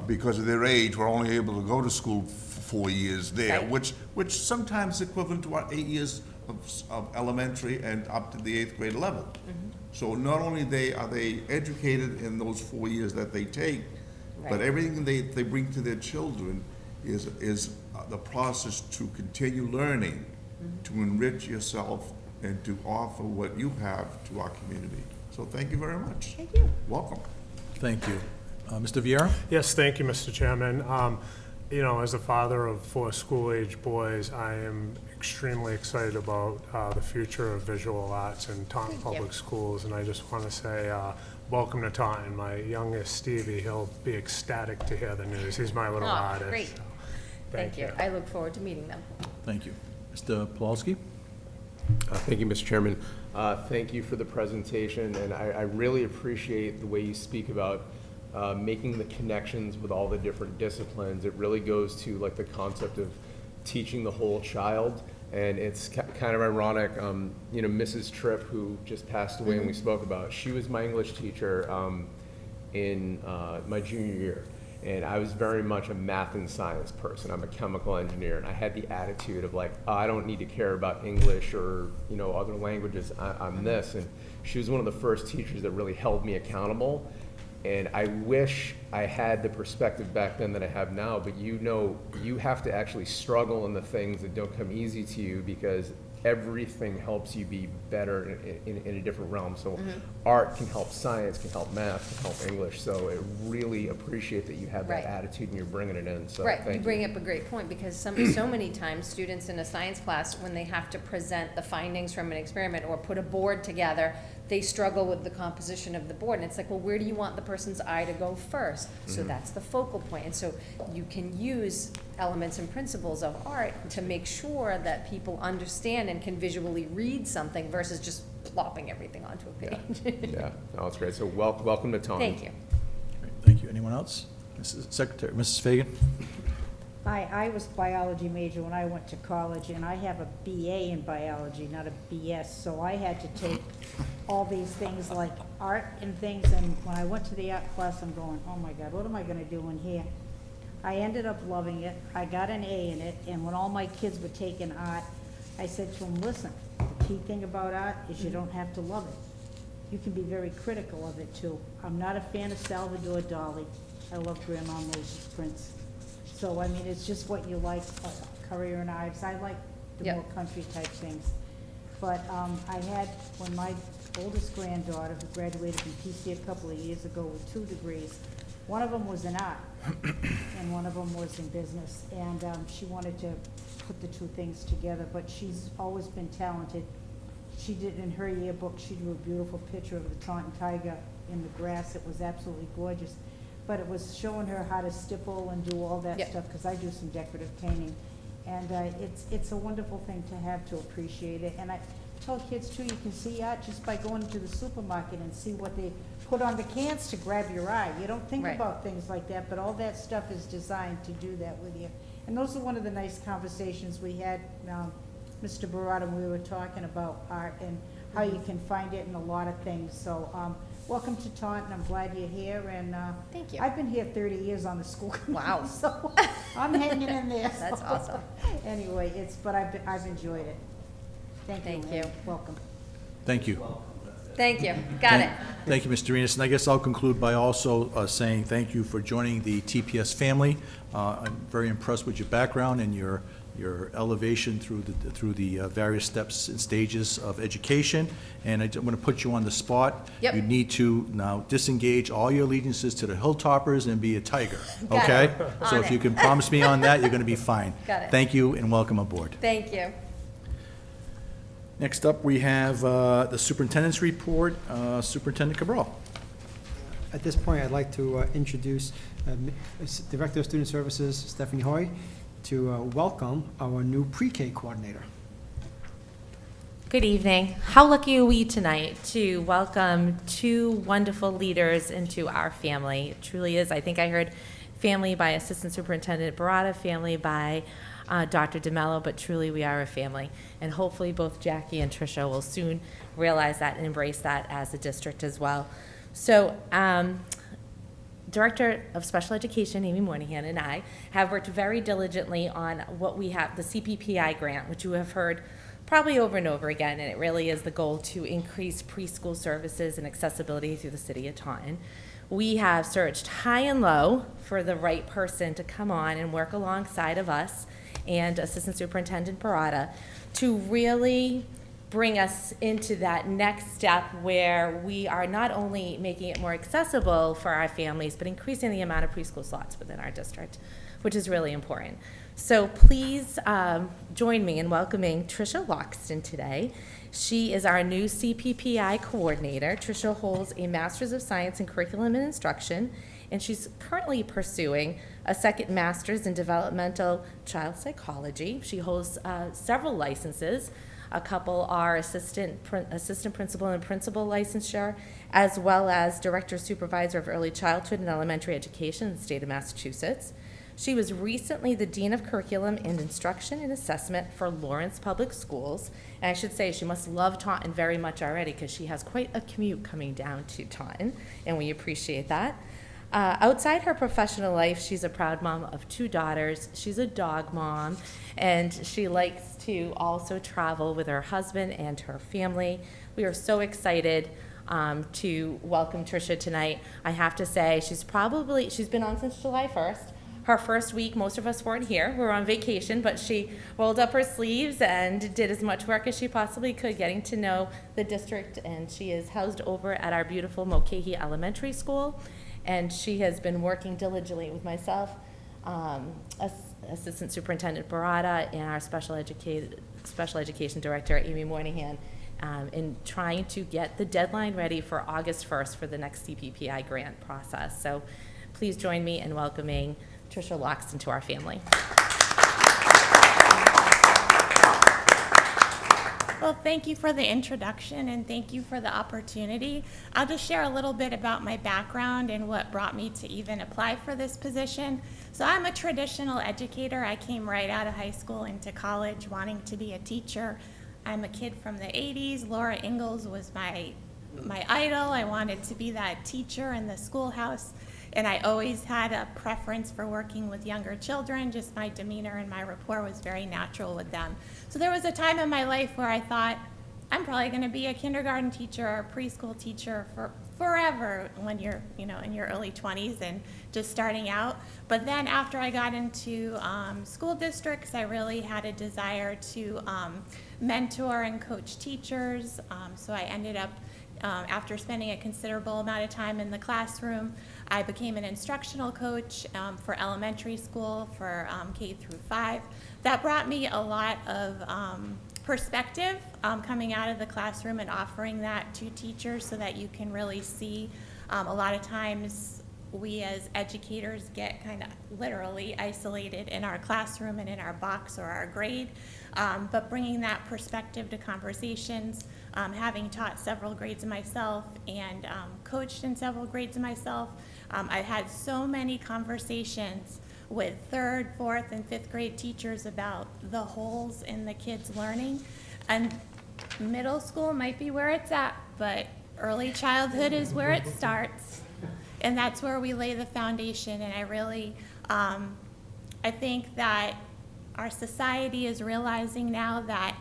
because of their age, were only able to go to school for 4 years there, Right. which sometimes equivalent to our 8 years of elementary and up to the 8th grade level. So not only are they educated in those 4 years that they take, but Right. everything they bring to their children is the process to continue learning, to enrich yourself, and to offer what you have to our community. So thank you very much. Thank you. Welcome. Thank you. Mr. Vieira? Yes, thank you, Mr. Chairman. As a father of 4 school-age boys, I am extremely excited about the future of visual arts in Taunton Thank you. Public Schools, and I just want to say welcome to Taunton. My youngest, Stevie, he'll be ecstatic to hear the news. He's my little Oh, artist. great. so Thank you. I look forward to meeting them. Thank you. Mr. Pawlowski? Thank you, Mr. Chairman. Thank you for the presentation, and I really appreciate the way you speak about making the connections with all the different disciplines. It really goes to like the concept of teaching the whole child And it's kind of ironic, you know, Mrs. Tripp, who just passed away and we spoke about, she was my English teacher in my junior year. And I was very much a math and science person. I'm a chemical engineer, and I had the attitude of like, oh, I don't need to care about English or, you know, other languages. I'm this. And she was one of the first teachers that really held me accountable. And I wish I had the perspective back then that I have now, but you know, you have to actually struggle in the things that don't come easy to you, because everything helps you be better in a different realm. So art can help science, can help math, can help English. So I really appreciate that you have that Right. attitude and you're bringing it in. So Right, thank you bring up a great point, because so many times, students in a science class, when they have to present the findings from an experiment or put a board together, they struggle with the composition of the board, and it's like, well, where do you want the person's eye to go first? So that's the focal point, and so you can use elements and principles of art to make sure that people understand and can visually read something versus just plopping everything onto a page. Yeah, no, it's great. So welcome to Taunton. Thank you. Great, thank you. Anyone else? Mrs. Secretary, Mrs. Fagan? I was biology major when I went to college, and I have a BA in biology, not a BS, so I had to take all these things like art and things, and when I went to the art class, I'm going, oh my God, what am I gonna do in here? I ended up loving it, I got an A in it, and when all my kids were taking art, I said to them, listen, the key thing about art is you don't have to love it. You can be very critical of it too. I'm not a fan of Salvador Dali. I love Grandma Moses Prince. So, I mean, it's just what you like, Courier and Ives. I like the Yep. more country type things. But I had, when my oldest granddaughter, who graduated from PC a couple of years ago with 2 degrees, one of them was in art, and one of them was in business. And she wanted to put the 2 things together, but she's always been talented. She did, in her yearbook, she drew a beautiful picture of the Taunton tiger in the grass. It was absolutely gorgeous. But it was showing her how to stipple and do all that Yep. stuff, because I do some decorative painting. And it's a wonderful thing to have, to appreciate it. And I tell kids too, you can see art just by going to the supermarket and see what they put on the cans to grab your eye. You don't think Right. about things like that, but all that stuff is designed to do that with you. And those are one of the nice conversations we had, Mr. Barata, when we were talking about art and how you can find it in a lot of things. So, welcome to Taunton, I'm glad you're here, and Thank you. I've been here 30 years on the school committee. Wow. So I'm hanging in there. That's so. awesome. Anyway, but I've enjoyed it. Thank you. Thank you. and welcome. Thank you. Thank you, got it. Thank you, Mr. Enos. And I guess I'll conclude by also saying thank you for joining the TPS family. I'm very impressed with your background and your elevation through the various steps and stages of education. And I'm going to put you on the spot. Yep. You need to now disengage all your allegiances to the Hilltoppers and be a Tiger, Got okay? it. So On if you it. can promise me on that, you're going to be fine. Got it. Thank you and welcome aboard. Thank you. Next up, we have the superintendent's report. Superintendent Cabral. At this point, I'd like to introduce Director of Student Services, Stephanie Hoy, to welcome our new pre-K coordinator. Good evening. How lucky are we tonight to welcome 2 wonderful leaders into our family? It truly is. I think I heard family by Assistant Superintendent Barata, family by Dr. DeMello, but truly we are a family. And hopefully both Jackie and Tricia will soon realize that and embrace that as a district as well. So, Director of Special Education, Amy Moynihan, and I have worked very diligently on what we have, the CPPI grant, which you have heard probably over and over again, and it really is the goal to increase preschool services and accessibility through the city of Taunton. We have searched high and low for the right person to come on and work alongside of us and Assistant Superintendent Barata to really bring us into that next step where we are not only making it more accessible for our families, but increasing the amount of preschool slots within our district, which is really important. So please join me in welcoming Tricia Loxton today. She is our new CPPI coordinator. Tricia holds a Master's of Science in Curriculum and Instruction, and she's currently pursuing a second Master's in Developmental Child Psychology. She holds several licenses. A couple are assistant principal and principal licensure, as well as director supervisor of early childhood and elementary education in the state of Massachusetts. She was recently the Dean of Curriculum and Instruction and Assessment for Lawrence Public Schools. And I should say she must love Taunton very much already because she has quite a commute coming down to Taunton, and we appreciate that. Outside her professional life, she's a proud mom of 2 daughters. She's a dog mom, and she likes to also travel with her husband and her family. We are so excited to welcome Tricia tonight. I have to say, she's been on since July 1st. Her first week, most of us weren't here. We were on vacation, but she rolled up her sleeves and did as much work as she possibly could, getting to know the district, and she is housed over at our beautiful Mulcahy Elementary School. And she has been working diligently with myself, Assistant Superintendent Barada, and our Special Education Director, Amy Moynihan, in trying to get the deadline ready for August 1st for the next CPPI grant process. So please join me in welcoming Tricia Loxton to our family. Well, thank you for the introduction and thank you for the opportunity. I'll just share a little bit about my background and what brought me to even apply for this position. So I'm a traditional educator. I came right out of high school into college wanting to be a teacher. I'm a kid from the 80s. Laura Ingalls was my idol. I wanted to be that teacher in the schoolhouse. And I always had a preference for working with younger children. Just my demeanor and my rapport was very natural with them. So there was a time in my life where I thought, I'm probably going to be a kindergarten teacher or a preschool teacher for forever when you're, in your early 20s and just starting out. But then after I got into school districts, I really had a desire to mentor and coach teachers. So I ended up, after spending a considerable amount of time in the classroom, I became an instructional coach for elementary school for K through 5. That brought me a lot of perspective coming out of the classroom and offering that to teachers so that you can really see. A lot of times we as educators get kind of literally isolated in our classroom and in our box or our grade, but bringing that perspective to conversations, having taught several grades myself and coached in several grades myself, I've had so many conversations with 3rd, 4th, and 5th grade teachers about the holes in the kids' learning. And middle school might be where it's at, but early childhood is where it starts. And that's where we lay the foundation. And I really, I think that our society is realizing now that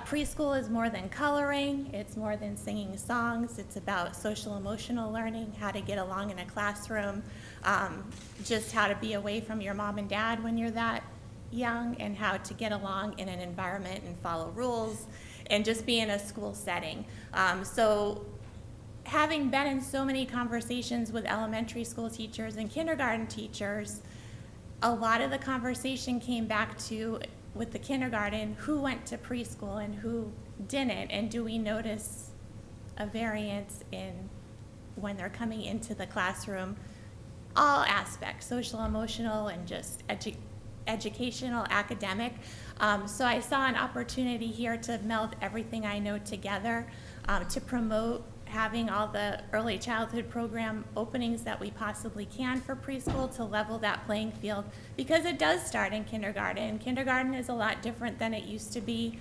preschool is more than coloring, it's more than singing songs, it's about social emotional learning, how to get along in a classroom, just how to be away from your mom and dad when you're that young, and how to get along in an environment and follow rules, and just be in a school setting. So having been in so many conversations with elementary school teachers and kindergarten teachers, a lot of the conversation came back to, with the kindergarten, who went to preschool and who didn't, and do we notice a variance in when they're coming into the classroom, all aspects, social, emotional, and just educational, academic. So I saw an opportunity here to meld everything I know together, to promote having all the early childhood program openings that we possibly can for preschool, to level that playing field, because it does start in kindergarten. Kindergarten is a lot different than it used to be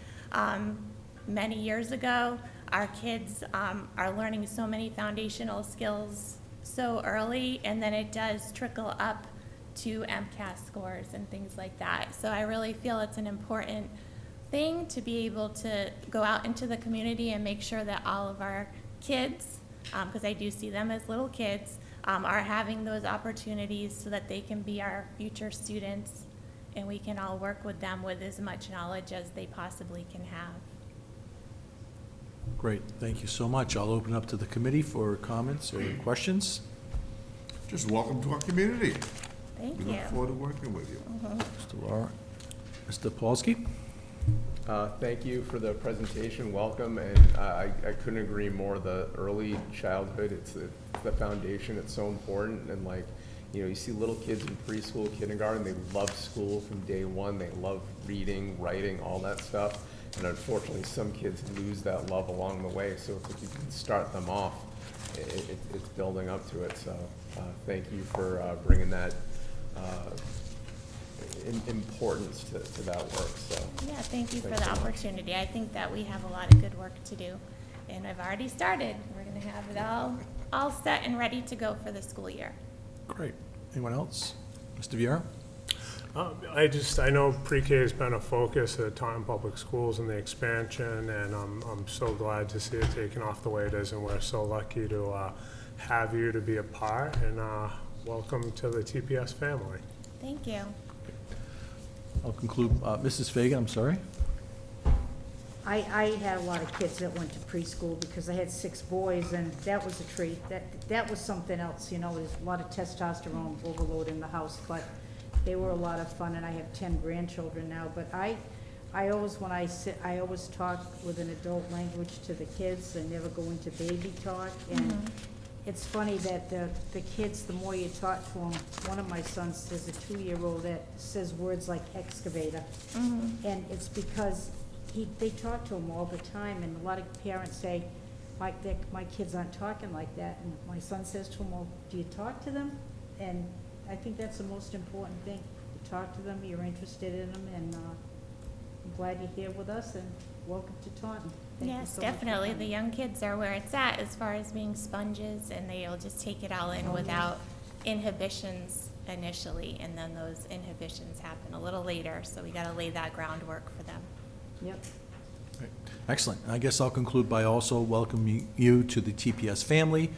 many years ago. Our kids are learning so many foundational skills so early, and then it does trickle up to MCAS scores and things like that. So I really feel it's an important thing to be able to go out into the community and make sure that all of our kids, because I do see them as little kids, are having those opportunities so that they can be our future students, and we can all work with them with as much knowledge as they possibly can have. Great, thank you so much. I'll open up to the committee for comments or questions. Just welcome to our community. Thank We you. look forward to working with you. Mr. Laura. Mr. Polsky? Thank you for the presentation, welcome, and I couldn't agree more. The early childhood, it's the foundation, it's so important, and you see little kids in preschool, kindergarten, they love school from day one, they love reading, writing, all that stuff, and unfortunately some kids lose that love along the way, so if you can start them off, it's building up to it, so thank you for bringing that importance to that work, so. Yeah, thank you for Thanks the so much. opportunity. I think that we have a lot of good work to do, and I've already started. We're going to have it all set and ready to go for the school year. Great. Anyone else? Mr. Viera? I know pre-K has been a focus at Taunton Public Schools and the expansion, and I'm so glad to see it taking off the way it is, and we're so lucky to have you to be a part, and welcome to the TPS family. Thank you. I'll conclude. Mrs. Fagan, I'm sorry. I had a lot of kids that went to preschool because I had 6 boys, and that was a treat. That was something else, you know, there's a lot of testosterone overload in the house, but they were a lot of fun, and I have 10 grandchildren now. But I always, when I sit, I always talk with an adult language to the kids. I never go into baby talk, and it's funny that the kids, the more you talk to them, one of my sons is a 2-year-old that says words like excavator, and it's because they talk to him all the time, and a lot of parents say, my kids aren't talking like that, and my son says to him, well, do you talk to them? And I think that's the most important thing. You talk to them, you're interested in them, and I'm glad you're here with us, and welcome to Taunton. Thank you Yes, so much for definitely. The coming. young kids are where it's at as far as being sponges, and they'll just take it all in Oh, yeah. without inhibitions initially, and then those inhibitions happen a little later, so we gotta lay that groundwork for them. Yep. Great. Excellent. I guess I'll conclude by also welcoming you to the TPS family.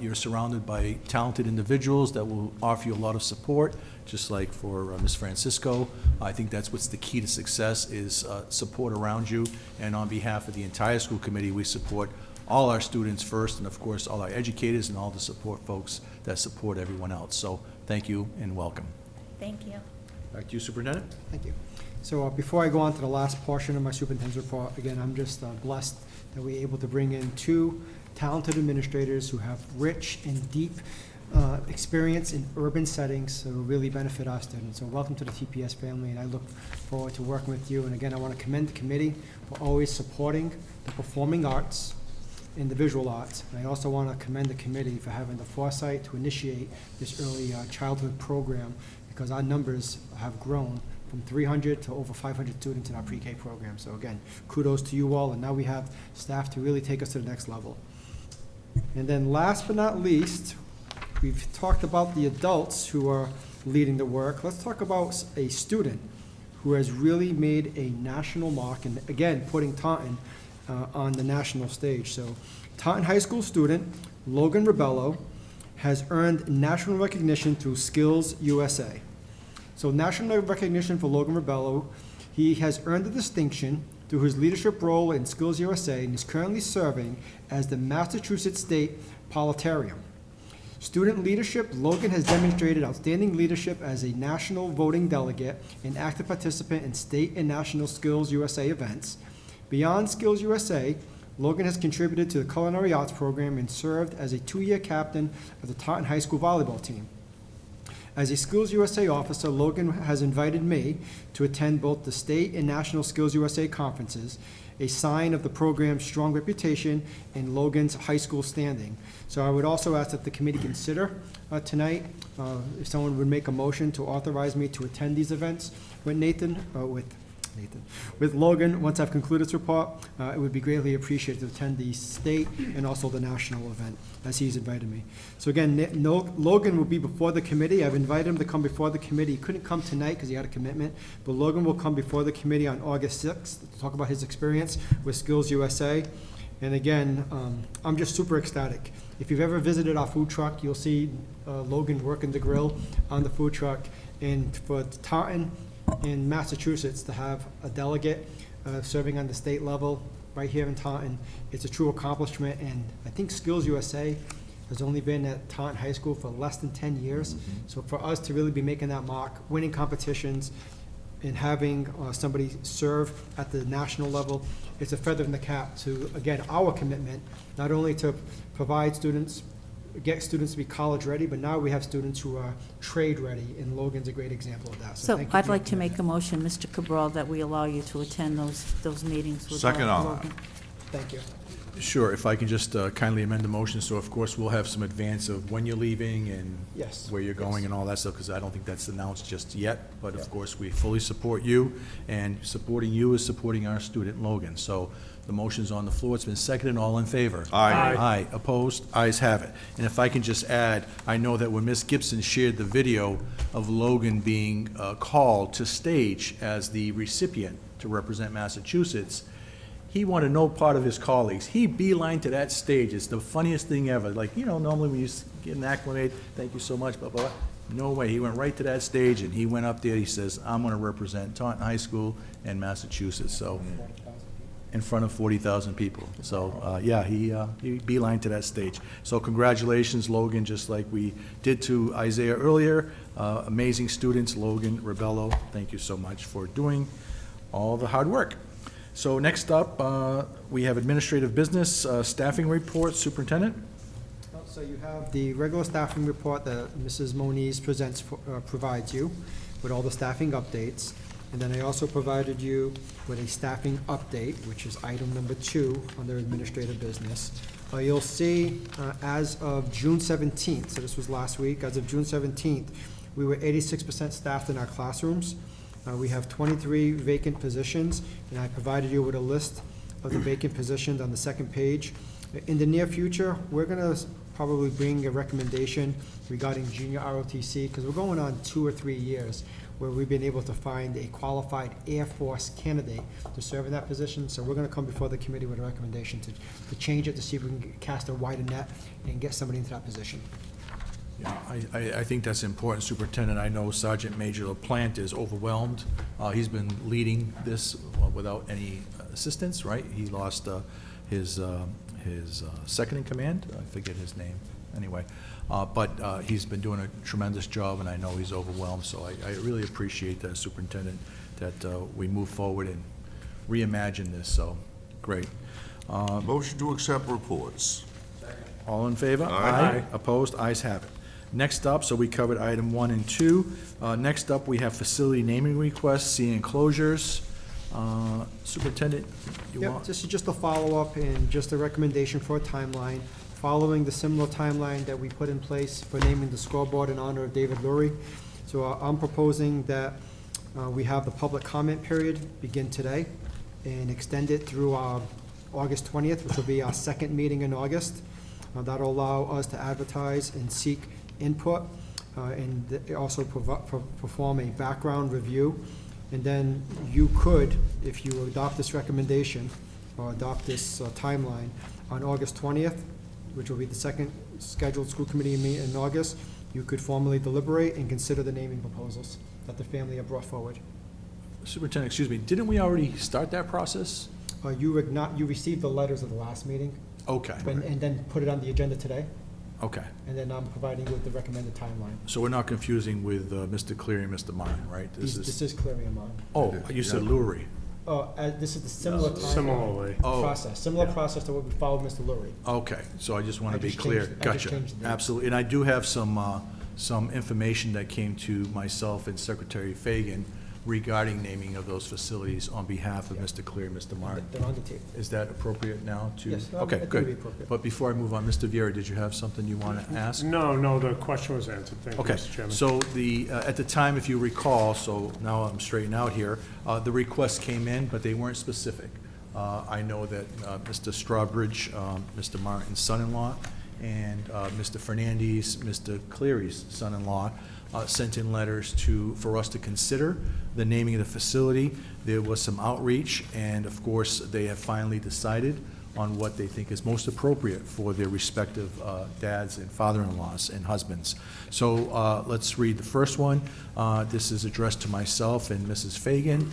You're surrounded by talented individuals that will offer you a lot of support, just like for Ms. Francisco. I think that's what's the key to success is support around you. And on behalf of the entire school committee, we support all our students first, and of course, all our educators and all the support folks that support everyone else. So thank you and welcome. Thank you. Back to you, Superintendent. Thank you. So before I go on to the last portion of my superintendent's report, again, I'm just blessed that we're able to bring in 2 talented administrators who have rich and deep experience in urban settings, so really benefit our students. So welcome to the TPS family, and I look forward to working with you. And again, I want to commend the committee for always supporting the performing arts and the visual arts. And I also want to commend the committee for having the foresight to initiate this early childhood program, because our numbers have grown from 300 to over 500 students in our pre-K program. So again, kudos to you all, and now we have staff to really take us to the next level. And then last but not least, we've talked about the adults who are leading the work. Let's talk about a student who has really made a national mark, and again, putting Taunton on the national stage. So Taunton High School student Logan Rebello has earned national recognition through Skills USA. So national recognition for Logan Rebello, he has earned the distinction through his leadership role in Skills USA and is currently serving as the Massachusetts State Parliamentarian. Student leadership, Logan has demonstrated outstanding leadership as a national voting delegate and active participant in state and national Skills USA events. Beyond Skills USA, Logan has contributed to the Culinary Arts program and served as a 2-year captain of the Taunton High School volleyball team. As a Skills USA officer, Logan has invited me to attend both the state and national Skills USA conferences, a sign of the program's strong reputation and Logan's high school standing. So I would also ask that the committee consider tonight, if someone would make a motion to authorize me to attend these events with Logan. Once I've concluded this report, it would be greatly appreciated to attend the state and also the national event, as he's invited me. So again, Logan will be before the committee. I've invited him to come before the committee. He couldn't come tonight because he had a commitment, but Logan will come before the committee on August 6th to talk about his experience with Skills USA. And again, I'm just super ecstatic. If you've ever visited our food truck, you'll see Logan working the grill on the food truck. And for Taunton in Massachusetts to have a delegate serving on the state level right here in Taunton, it's a true accomplishment. And I think Skills USA has only been at Taunton High School for less than 10 years. So for us to really be making that mark, winning competitions, and having somebody serve at the national level, it's a feather in the cap to, again, our commitment, not only to provide students, get students to be college ready, but now we have students who are trade ready, and Logan's a great example of that. So thank you I'd for your like to make a motion, Mr. Cabral, that we allow you to attend those meetings with Second on Logan. Thank you. Sure, if I can just kindly amend the motion, so of course we'll have some advance of when you're leaving and Yes, where you're going yes. and all that stuff, because I don't think that's announced just yet, but of course, we fully support you, and supporting you is supporting our student Logan. So the motion's on the floor, it's been seconded, all in favor? Aye. Aye, opposed, ayes have it. And if I can just add, I know that when Ms. Gibson shared the video of Logan being called to stage as the recipient to represent Massachusetts, he wanted no part of his colleagues. He beelined to that stage. It's the funniest thing ever. Like, normally when you get an acclimate, thank you so much, blah, blah, blah. No way. He went right to that stage, and he went up there, he says, I'm going to represent Taunton High School and Massachusetts, so, in front of 40,000 people. So, yeah, he beelined to that stage. So congratulations, Logan, just like we did to Isaiah earlier. Amazing students, Logan, Rebello, thank you so much for doing all the hard work. So next up, we have administrative business, staffing report, superintendent. So you have the regular staffing report that Mrs. Moniz provides you with all the staffing updates. And then I also provided you with a staffing update, which is item number 2 under administrative business. You'll see, as of June 17th, so this was last week, as of June 17th, we were 86% staffed in our classrooms. We have 23 vacant positions, and I provided you with a list of the vacant positions on the second page. In the near future, we're gonna probably bring a recommendation regarding junior ROTC, because we're going on 2 or 3 years where we've been able to find a qualified Air Force candidate to serve in that position. So we're gonna come before the committee with a recommendation to change it, to see if we can cast a wider net and get somebody into that position. Yeah, I think that's important, Superintendent. I know Sergeant Major LaPlante is overwhelmed. He's been leading this without any assistance, right? He lost his second in command, I forget his name, anyway. But he's been doing a tremendous job, and I know he's overwhelmed, so I really appreciate that, Superintendent, that we move forward and reimagine this, so, great. Motion to accept reports. All in favor? Aye. Opposed? Ayes have it. Next up, so we covered item 1 and 2. Next up, we have facility naming requests, C enclosures. Superintendent, you Yep, want? this is just a follow-up and just a recommendation for a timeline, following the similar timeline that we put in place for naming the scoreboard in honor of David Lurie. So I'm proposing that we have the public comment period begin today and extend it through August 20th, which will be our second meeting in August. That'll allow us to advertise and seek input, and also perform a background review. And then you could, if you adopt this recommendation, or adopt this timeline, on August 20th, which will be the second scheduled school committee meeting in August, you could formally deliberate and consider the naming proposals that the family have brought forward. Superintendent, excuse me, didn't we already start that process? You received the letters at the last meeting, Okay, and then put it on the agenda today, okay. and then I'm providing you with the recommended timeline. So we're not confusing with Mr. Cleary and Mr. Martin, right? This is clearly in mind. Oh, you said Lurie. This is the similar timeline. Similarly. Oh. Process, similar process to what we followed Mr. Lurie. Okay, so I just want I to be just clear. changed- I just Gotcha. changed the date. Absolutely. And I do have some information that came to myself and Secretary Fagan regarding naming of those facilities on behalf of Mr. Cleary and Mr. Martin. They're on the table. Is that appropriate now to? Yes, I Okay, think it'd be good. appropriate. But before I move on, Mr. Viera, did you have something you want to ask? No, the question was answered. Thank you, Okay, Mr. Chairman. so at the time, if you recall, so now I'm straightening out here, the requests came in, but they weren't specific. I know that Mr. Strawbridge, Mr. Martin's son-in-law, and Mr. Fernandes, Mr. Cleary's son-in-law, sent in letters for us to consider the naming of the facility. There was some outreach, and of course, they have finally decided on what they think is most appropriate for their respective dads and father-in-laws and husbands. So let's read the first one. This is addressed to myself and Mrs. Fagan.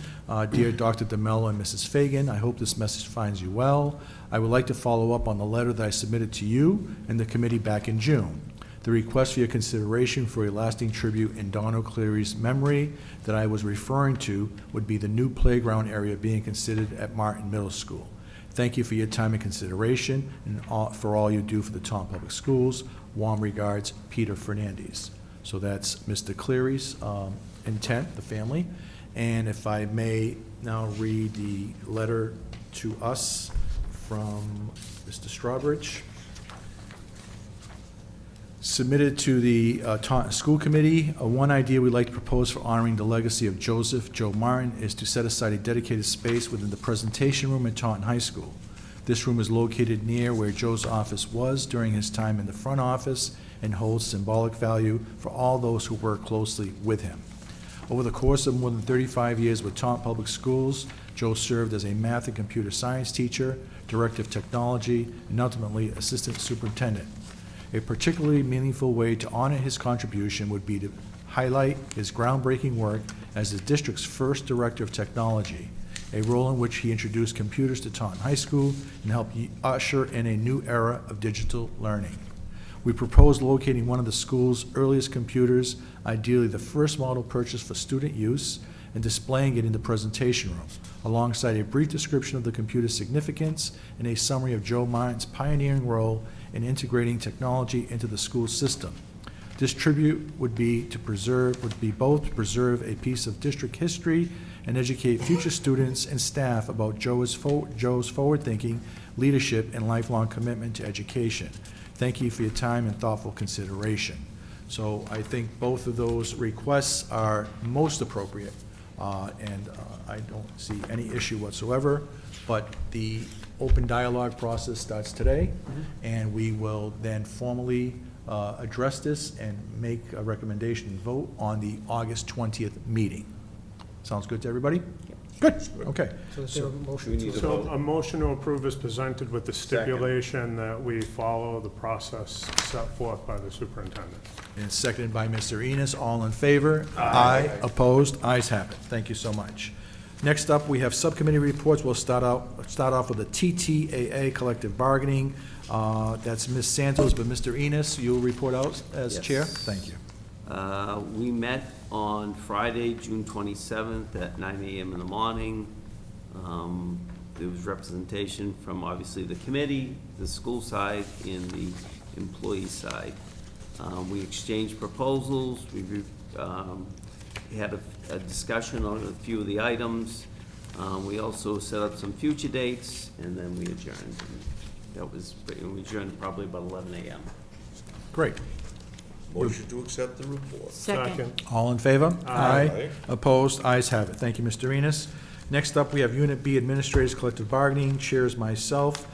Dear Dr. DeMello and Mrs. Fagan, I hope this message finds you well. I would like to follow up on the letter that I submitted to you and the committee back in June. The request for your consideration for a lasting tribute in Don O'Cleary's memory that I was referring to would be the new playground area being considered at Martin Middle School. Thank you for your time and consideration and for all you do for the Taunton Public Schools. Warm regards, Peter Fernandes. So that's Mr. Cleary's intent, the family. And if I may now read the letter to us from Mr. Strawbridge. Submitted to the Taunton School Committee. One idea we'd like to propose for honoring the legacy of Joseph Joe Martin is to set aside a dedicated space within the presentation room at Taunton High School. This room is located near where Joe's office was during his time in the front office and holds symbolic value for all those who work closely with him. Over the course of more than 35 years with Taunton Public Schools, Joe served as a math and computer science teacher, director of technology, and ultimately assistant superintendent. A particularly meaningful way to honor his contribution would be to highlight his groundbreaking work as the district's first director of technology, a role in which he introduced computers to Taunton High School and helped usher in a new era of digital learning. We propose locating one of the school's earliest computers, ideally the first model purchased for student use, and displaying it in the presentation room, alongside a brief description of the computer's significance and a summary of Joe Martin's pioneering role in integrating technology into the school system. This tribute would be both to preserve a piece of district history and educate future students and staff about Joe's forward-thinking leadership and lifelong commitment to education. Thank you for your time and thoughtful consideration. So I think both of those requests are most appropriate, and I don't see any issue whatsoever, but the open dialogue process starts today, and we will then formally address this and make a recommendation and vote on the August 20th meeting. Sounds good to everybody? Good, okay. So is there a motion to? So a motion to approve is presented with the stipulation that we follow the process set forth by the superintendent. And seconded by Mr. Enos. All in favor? Aye. Opposed? Ayes have it. Thank you so much. Next up, we have subcommittee reports. We'll start off with the TTAA collective bargaining. That's Ms. Santos, but Mr. Enos, you'll report out as Yes. chair? Thank you. We met on Friday, June 27th at 9 a.m. in the morning. There was representation from obviously the committee, the school side, and the employee side. We exchanged proposals. We had a discussion on a few of the items. We also set up some future dates, and then we adjourned. We adjourned probably about 11 a.m. Great. Motion to accept the report. Second. All in favor? Aye. Opposed? Ayes have it. Thank you, Mr. Enos. Next up, we have Unit B Administrators Collective Bargaining. Chairs myself.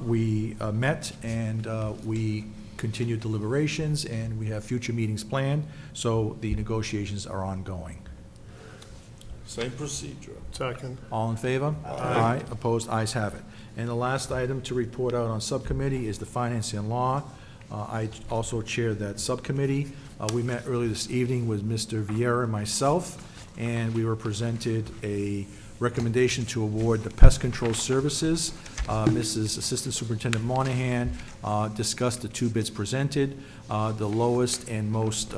We met and we continued deliberations, and we have future meetings planned, so the negotiations are ongoing. Same procedure. Second. All in favor? Aye. Opposed? Ayes have it. And the last item to report out on subcommittee is the Finance and Law. I also chair that subcommittee. We met earlier this evening with Mr. Vieira and myself, and we were presented a recommendation to award the pest control services. Mrs. Assistant Superintendent Monahan discussed the two bids presented. The lowest and most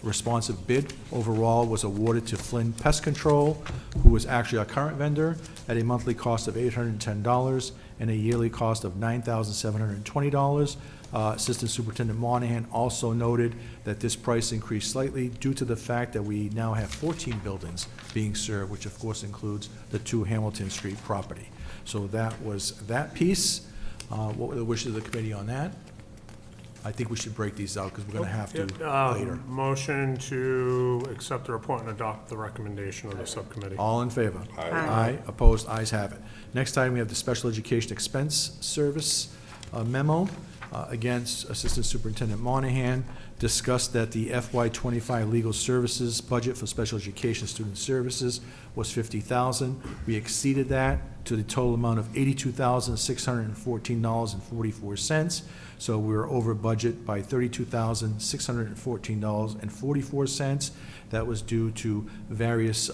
responsive bid overall was awarded to Flynn Pest Control, who is actually our current vendor, at a monthly cost of $810 and a yearly cost of $9,720. Assistant Superintendent Monahan also noted that this price increased slightly due to the fact that we now have 14 buildings being served, which of course includes the 2 Hamilton Street property. So that was that piece. What were the wishes of the committee on that? I think we should break these out because we're going to have to later. Motion to accept the report and adopt the recommendation of the subcommittee. All in favor? Aye. Aye. Opposed? Ayes have it. Next item, we have the Special Education Expense Service memo. Against Assistant Superintendent Monahan, discussed that the FY25 legal services budget for special education student services was $50,000. We exceeded that to the total amount of $82,614.44. So we were over budget by $32,614.44. That was due to various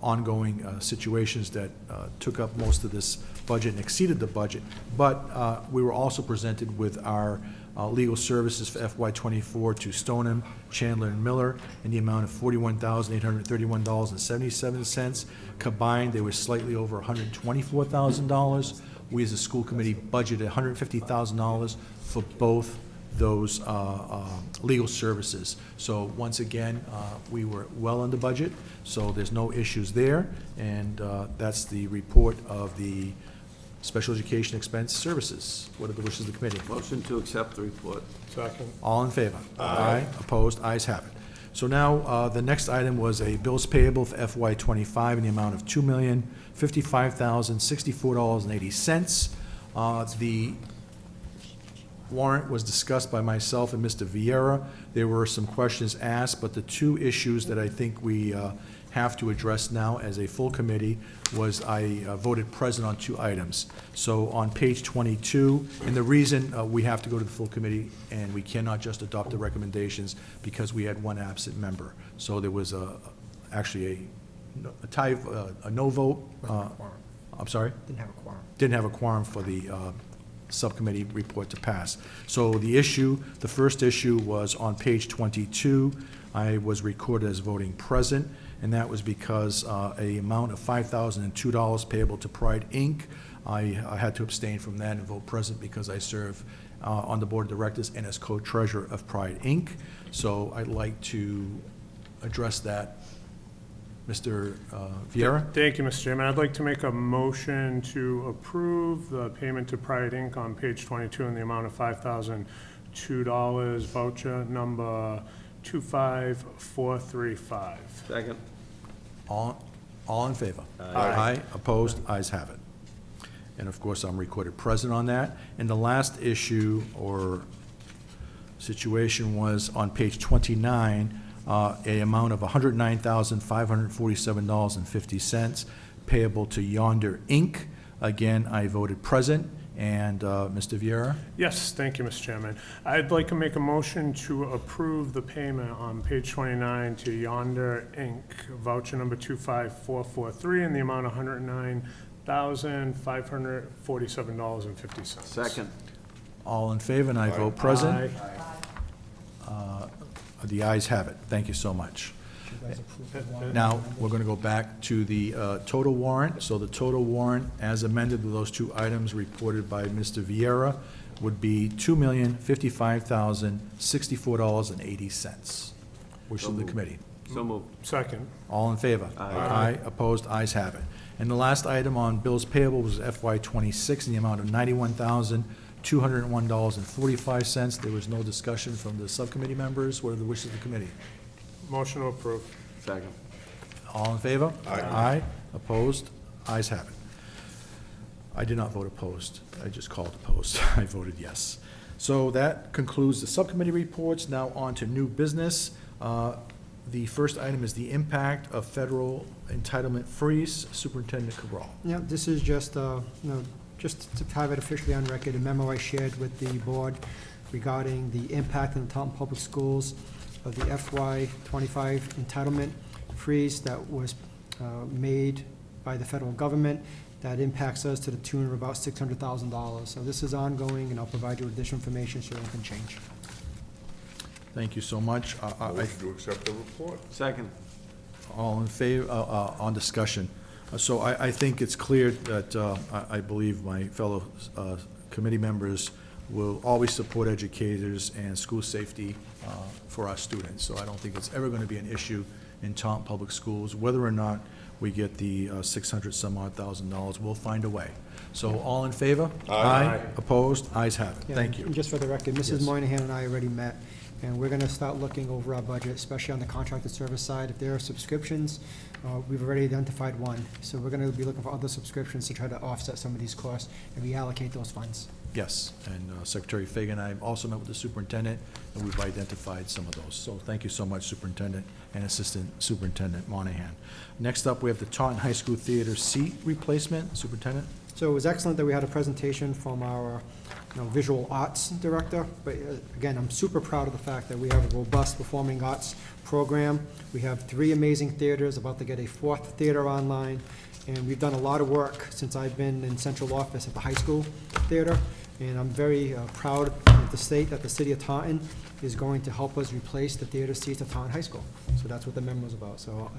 ongoing situations that took up most of this budget and exceeded the budget. But we were also presented with our legal services for FY24 to Stoneham, Chandler, and Miller in the amount of $41,831.77. Combined, they were slightly over $124,000. We as a school committee budgeted $150,000 for both those legal services. So once again, we were well under budget, so there's no issues there. And that's the report of the Special Education Expense Services. What are the wishes of the committee? Motion to accept the report. Second. All in favor? Aye. Opposed? Ayes have it. So now, the next item was a bills payable for FY '25 in the amount of $2,055,064.80. The warrant was discussed by myself and Mr. Vieira. There were some questions asked, but the two issues that I think we have to address now as a full committee was I voted present on two items. So on page 22, and the reason we have to go to the full committee and we cannot just adopt the recommendations because we had one absent member. So there was actually a tie, a no vote. I'm sorry? Didn't have a quorum. Didn't have a quorum for the subcommittee report to pass. So the first issue was on page 22. I was recorded as voting present, and that was because a amount of $5,002 payable to Pride, Inc. I had to abstain from that and vote present because I serve on the board of directors and as co-treasurer of Pride, Inc. So I'd like to address that. Mr. Vieira? Thank you, Mr. Chairman. I'd like to make a motion to approve the payment to Pride, Inc. on page 22 in the amount of $5,002, voucher number 25435. Second. All in favor? Aye. Opposed? Ayes have it. And of course, I'm recorded present on that. And the last issue or situation was on page 29, a amount of $109,547.50 payable to Yonder, Inc. Again, I voted present. And Mr. Vieira? Yes, thank you, Mr. Chairman. I'd like to make a motion to approve the payment on page 29 to Yonder, Inc., voucher number 25443 in the amount of $109,547.50. Second. All in favor, and I vote present. Aye. The ayes have it. Thank you so much. You guys approve the warrant? Now, we're going to go back to the total warrant. So the total warrant, as amended with those two items reported by Mr. Vieira, would be $2,055,064.80. Wish of the committee. So moved. Second. All in favor? Aye. Opposed? Ayes have it. And the last item on bills payable was FY '26 in the amount of $91,201.45. There was no discussion from the subcommittee members. What are the wishes of the committee? Motion to approve. Second. All in favor? Aye. Opposed? Ayes have it. I did not vote opposed. I just called opposed. I voted yes. So that concludes the subcommittee reports. Now on to new business. The first item is the impact of federal entitlement freeze. Superintendent Cabral. Yeah, this is just, just to have it officially on record, a memo I shared with the board regarding the impact on the Taunton Public Schools of the FY '25 entitlement freeze that was made by the federal government that impacts us to the tune of about $600,000. So this is ongoing, and I'll provide you with additional information so it can change. Thank you so much. Motion to accept the report. Second. All in favor, on discussion. So I think it's clear that I believe my fellow committee members will always support educators and school safety for our students. So I don't think it's ever going to be an issue in Taunton Public Schools, whether or not we get the $600-some-odd thousand. We'll find a way. So all in favor? Aye. Opposed? Ayes have it. Yeah, Thank you. And just for the record, Yes. Mrs. Moynihan and I already met, and we're gonna start looking over our budget, especially on the contracted service side. If there are subscriptions, we've already identified one. So we're gonna be looking for other subscriptions to try to offset some of these costs and reallocate those funds. Yes, and Secretary Fagan and I also met with the superintendent, and we've identified some of those. So thank you so much, Superintendent and Assistant Superintendent Monahan. Next up, we have the Taunton High School Theater seat replacement. Superintendent? So it was excellent that we had a presentation from our visual arts director, but again, I'm super proud of the fact that we have a robust performing arts program. We have 3 amazing theaters, about to get a 4th theater online, and we've done a lot of work since I've been in central office at the high school theater, and I'm very proud of the state that the city of Taunton is going to help us replace the theater seats at Taunton High School. So that's what the memo is about. So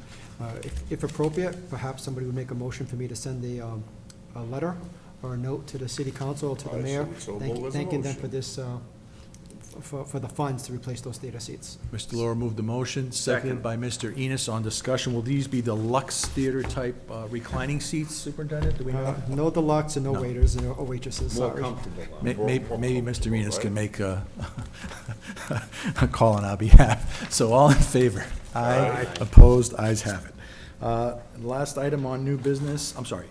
if appropriate, perhaps somebody would make a motion for me to send a letter or a note to the city council, to the I mayor, so move as a thanking them motion. for this for the funds to replace those theater seats. Mr. Laura moved the motion, seconded by Mr. Enos. On discussion, will these be deluxe theater type reclining seats, Superintendent? Do we know? No deluxe and no No. waiters or waitresses, More sorry. comfortable. Maybe Mr. Enos can make a call on our behalf. So all in favor? Aye. Opposed? Ayes have it. Last item on new business, I'm sorry,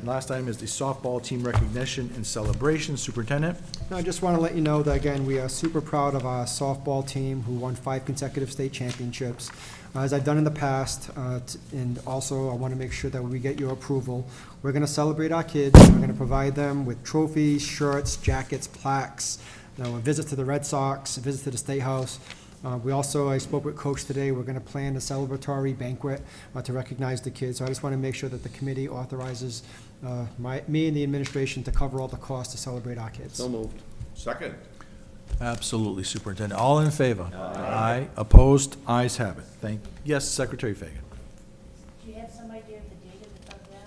last item is the softball team recognition and celebration. Superintendent? No, I just want to let you know that, again, we are super proud of our softball team who won 5 consecutive state championships. As I've done in the past, and also I want to make sure that we get your approval, we're going to celebrate our kids. We're going to provide them with trophies, shirts, jackets, plaques, a visit to the Red Sox, a visit to the State House. I spoke with Coach today, we're going to plan a celebratory banquet to recognize the kids. So I just want to make sure that the committee authorizes me and the administration to cover all the costs to celebrate our kids. So moved. Second. Absolutely, Superintendent. All in favor? Aye. Opposed? Ayes have it. Yes, Secretary Fagan. Do you have some idea of the date of that?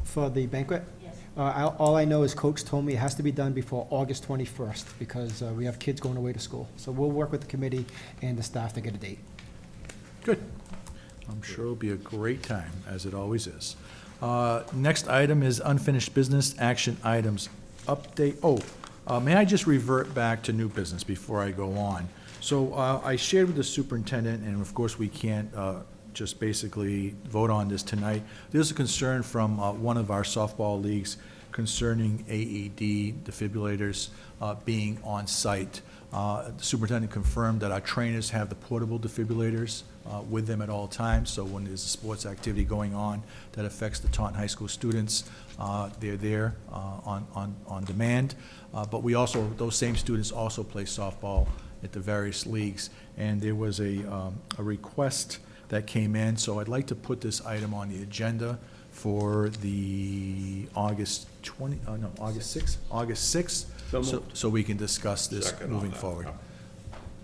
For the banquet? Yes. All I know is Coach told me it has to be done before August 21st because we have kids going away to school. So we'll work with the committee and the staff to get a date. Good. I'm sure it'll be a great time, as it always is. Next item is unfinished business, action items, update. May I just revert back to new business before I go on? So I shared with the superintendent, and of course we can't just basically vote on this tonight. There's a concern from one of our softball leagues concerning AED defibrillators being on site. The superintendent confirmed that our trainers have the portable defibrillators with them at all times, so when there's a sports activity going on that affects the Taunton High School students, they're there on demand. But we also, those same students also play softball at the various leagues, and there was a request that came in, so I'd like to put this item on the agenda for the August 6th, so we can discuss this Second on moving that. forward.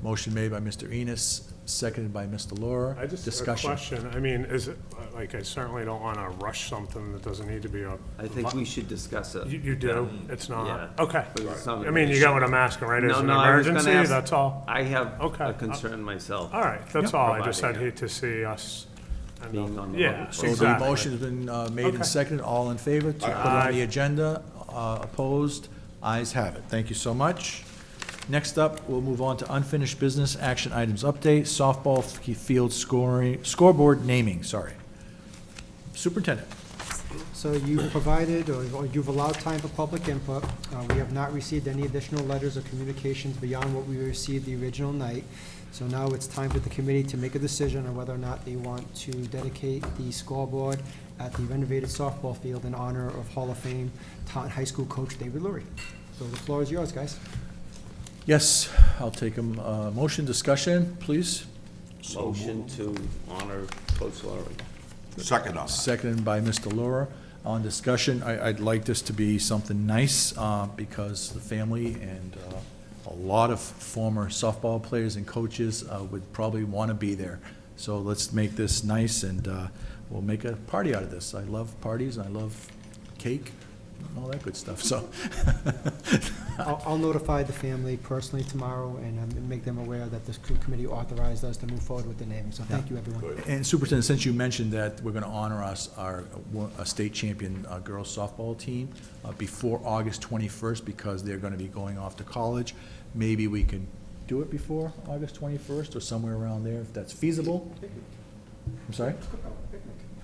Motion made by Mr. Enos, seconded by Mr. Laura. I just have a Discussion. question. I mean, is it, like, I certainly don't want to rush something that doesn't need to be a. I think we should discuss it. You do? It's Yeah. not? Okay. But it's not I mean, you got what I'm asking, right? It's No, an no, I was gonna emergency, ask- that's all? I have Okay. a concern myself. All right, that's all. I just, I'd Providing hate to see us. end Being up- on the Yeah, public So the exactly. motion's been made Okay. and seconded. All in favor to put it Aye. on the agenda? Opposed? Ayes have it. Thank you so much. Next up, we'll move on to unfinished business, action items update, softball field scoreboard naming, sorry. Superintendent. So you've provided, or you've allowed time for public input. We have not received any additional letters or communications beyond what we received the original night. So now it's time for the committee to make a decision on whether or not they want to dedicate the scoreboard at the renovated softball field in honor of Hall of Fame Taunton High School coach David Lurie. So the floor is yours, guys. Yes, I'll take a motion discussion, please. Motion to honor Coach Laurie. Second on that. Seconded by Mr. Laura. On discussion, I'd like this to be something nice because the family and a lot of former softball players and coaches would probably want to be there. So let's make this nice and we'll make a party out of this. I love parties, and I love cake, and all that good stuff, so. I'll notify the family personally tomorrow and make them aware that this committee authorized us to move forward with the naming. So thank you, everyone. And Superintendent, since you mentioned that we're going to honor our state champion girls softball team before August 21st, because they're going to be going off to college, maybe we can do it before August 21st or somewhere around there, if that's feasible. I'm sorry?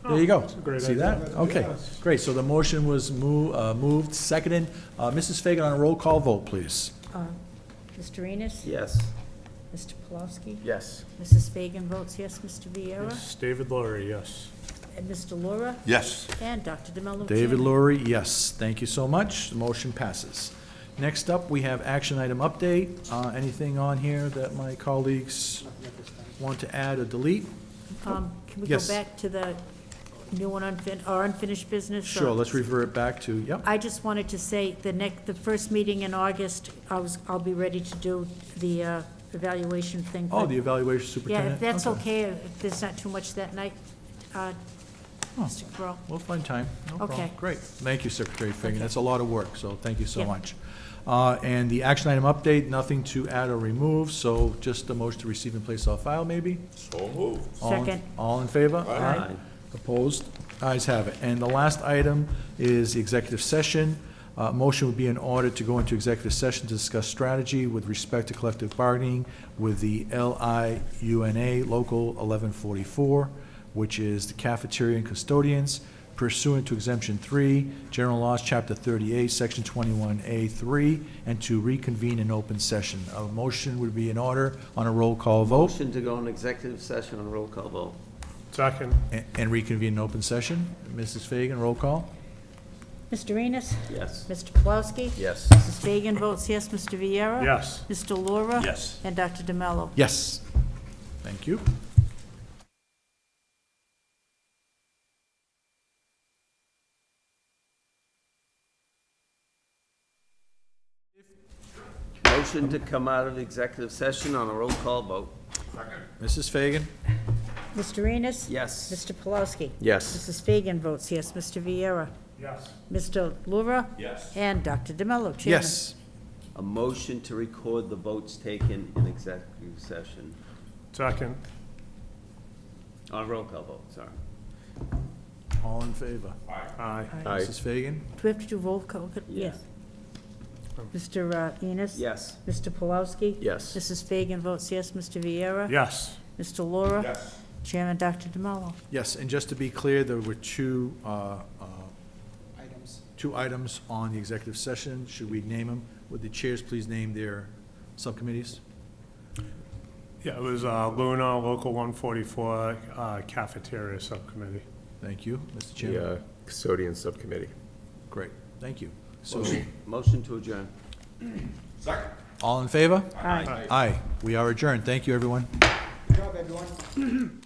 There you go. That's a great See idea. that? Okay, great. So the motion was moved, seconded. Mrs. Fagan, on a roll call vote, please. Mr. Enos? Yes. Mr. Polowski? Yes. Mrs. Fagan votes yes. Mr. Viera? Yes, David Laurie, yes. And Mr. Laura? Yes. And Dr. DeMello? David chairman. Laurie, yes. Thank you so much. The motion passes. Next up, we have action item update. Anything on here that my colleagues want to add or delete? Can we go Yes. back to the new and unfinished business? Sure, let's revert back to, yep. I just wanted to say, the first meeting in August, I'll be ready to do the evaluation thing. Oh, but- the evaluation Yeah, superintendent? if that's okay, if there's not too much that night, Mr. Cabral. We'll find time. No problem. Okay. Great. Thank you, Secretary Fagan. Okay. That's a lot of work, so thank you so Yeah. much. And the action item update, nothing to add or remove, so just a motion to receive and place on file, maybe? So moved. Second. All in favor? Aye. Opposed? Ayes have it. And the last item is the executive session. Motion would be in order to go into executive session to discuss strategy with respect to collective bargaining with the LIUNA Local 1144, which is the cafeteria and custodians, pursuant to exemption 3, General Laws, Chapter 38, Section 21A3, and to reconvene in open session. A motion would be in order on a roll call vote. Motion to go in executive session on a roll call vote. Second. And reconvene in open session. Mrs. Fagan, roll call? Mr. Enos? Yes. Mr. Polowski? Yes. Mrs. Fagan votes yes. Mr. Viera? Yes. Mr. Laura? Yes. And Dr. DeMello? Yes. Thank you. Motion to come out of executive session on a roll call vote. Mrs. Fagan? Mr. Enos? Yes. Mr. Polowski? Yes. Mrs. Fagan votes yes. Mr. Viera? Yes. Mr. Laura? Yes. And Dr. DeMello, Chairman. Yes. A motion to record the votes taken in executive session. Second. On a roll call vote, sorry. All in favor? Aye. Aye. Mrs. Fagan? Do we have to do roll call? Yes. Mr. Enos? Yes. Mr. Polowski? Yes. Mrs. Fagan votes yes. Mr. Viera? Yes. Mr. Laura? Yes. Chairman, Dr. DeMello. Yes, and just to be clear, there were two Items. items on the executive session. Should we name them? Would the chairs please name their subcommittees? Yeah, it was Luna, Local 144 Cafeteria Subcommittee. Thank you, Mr. Chairman. The custodian subcommittee. Great, thank you. So, Motion to adjourn. Second. all in favor? Aye. Aye. We are adjourned. Thank you, everyone. Good job, everyone.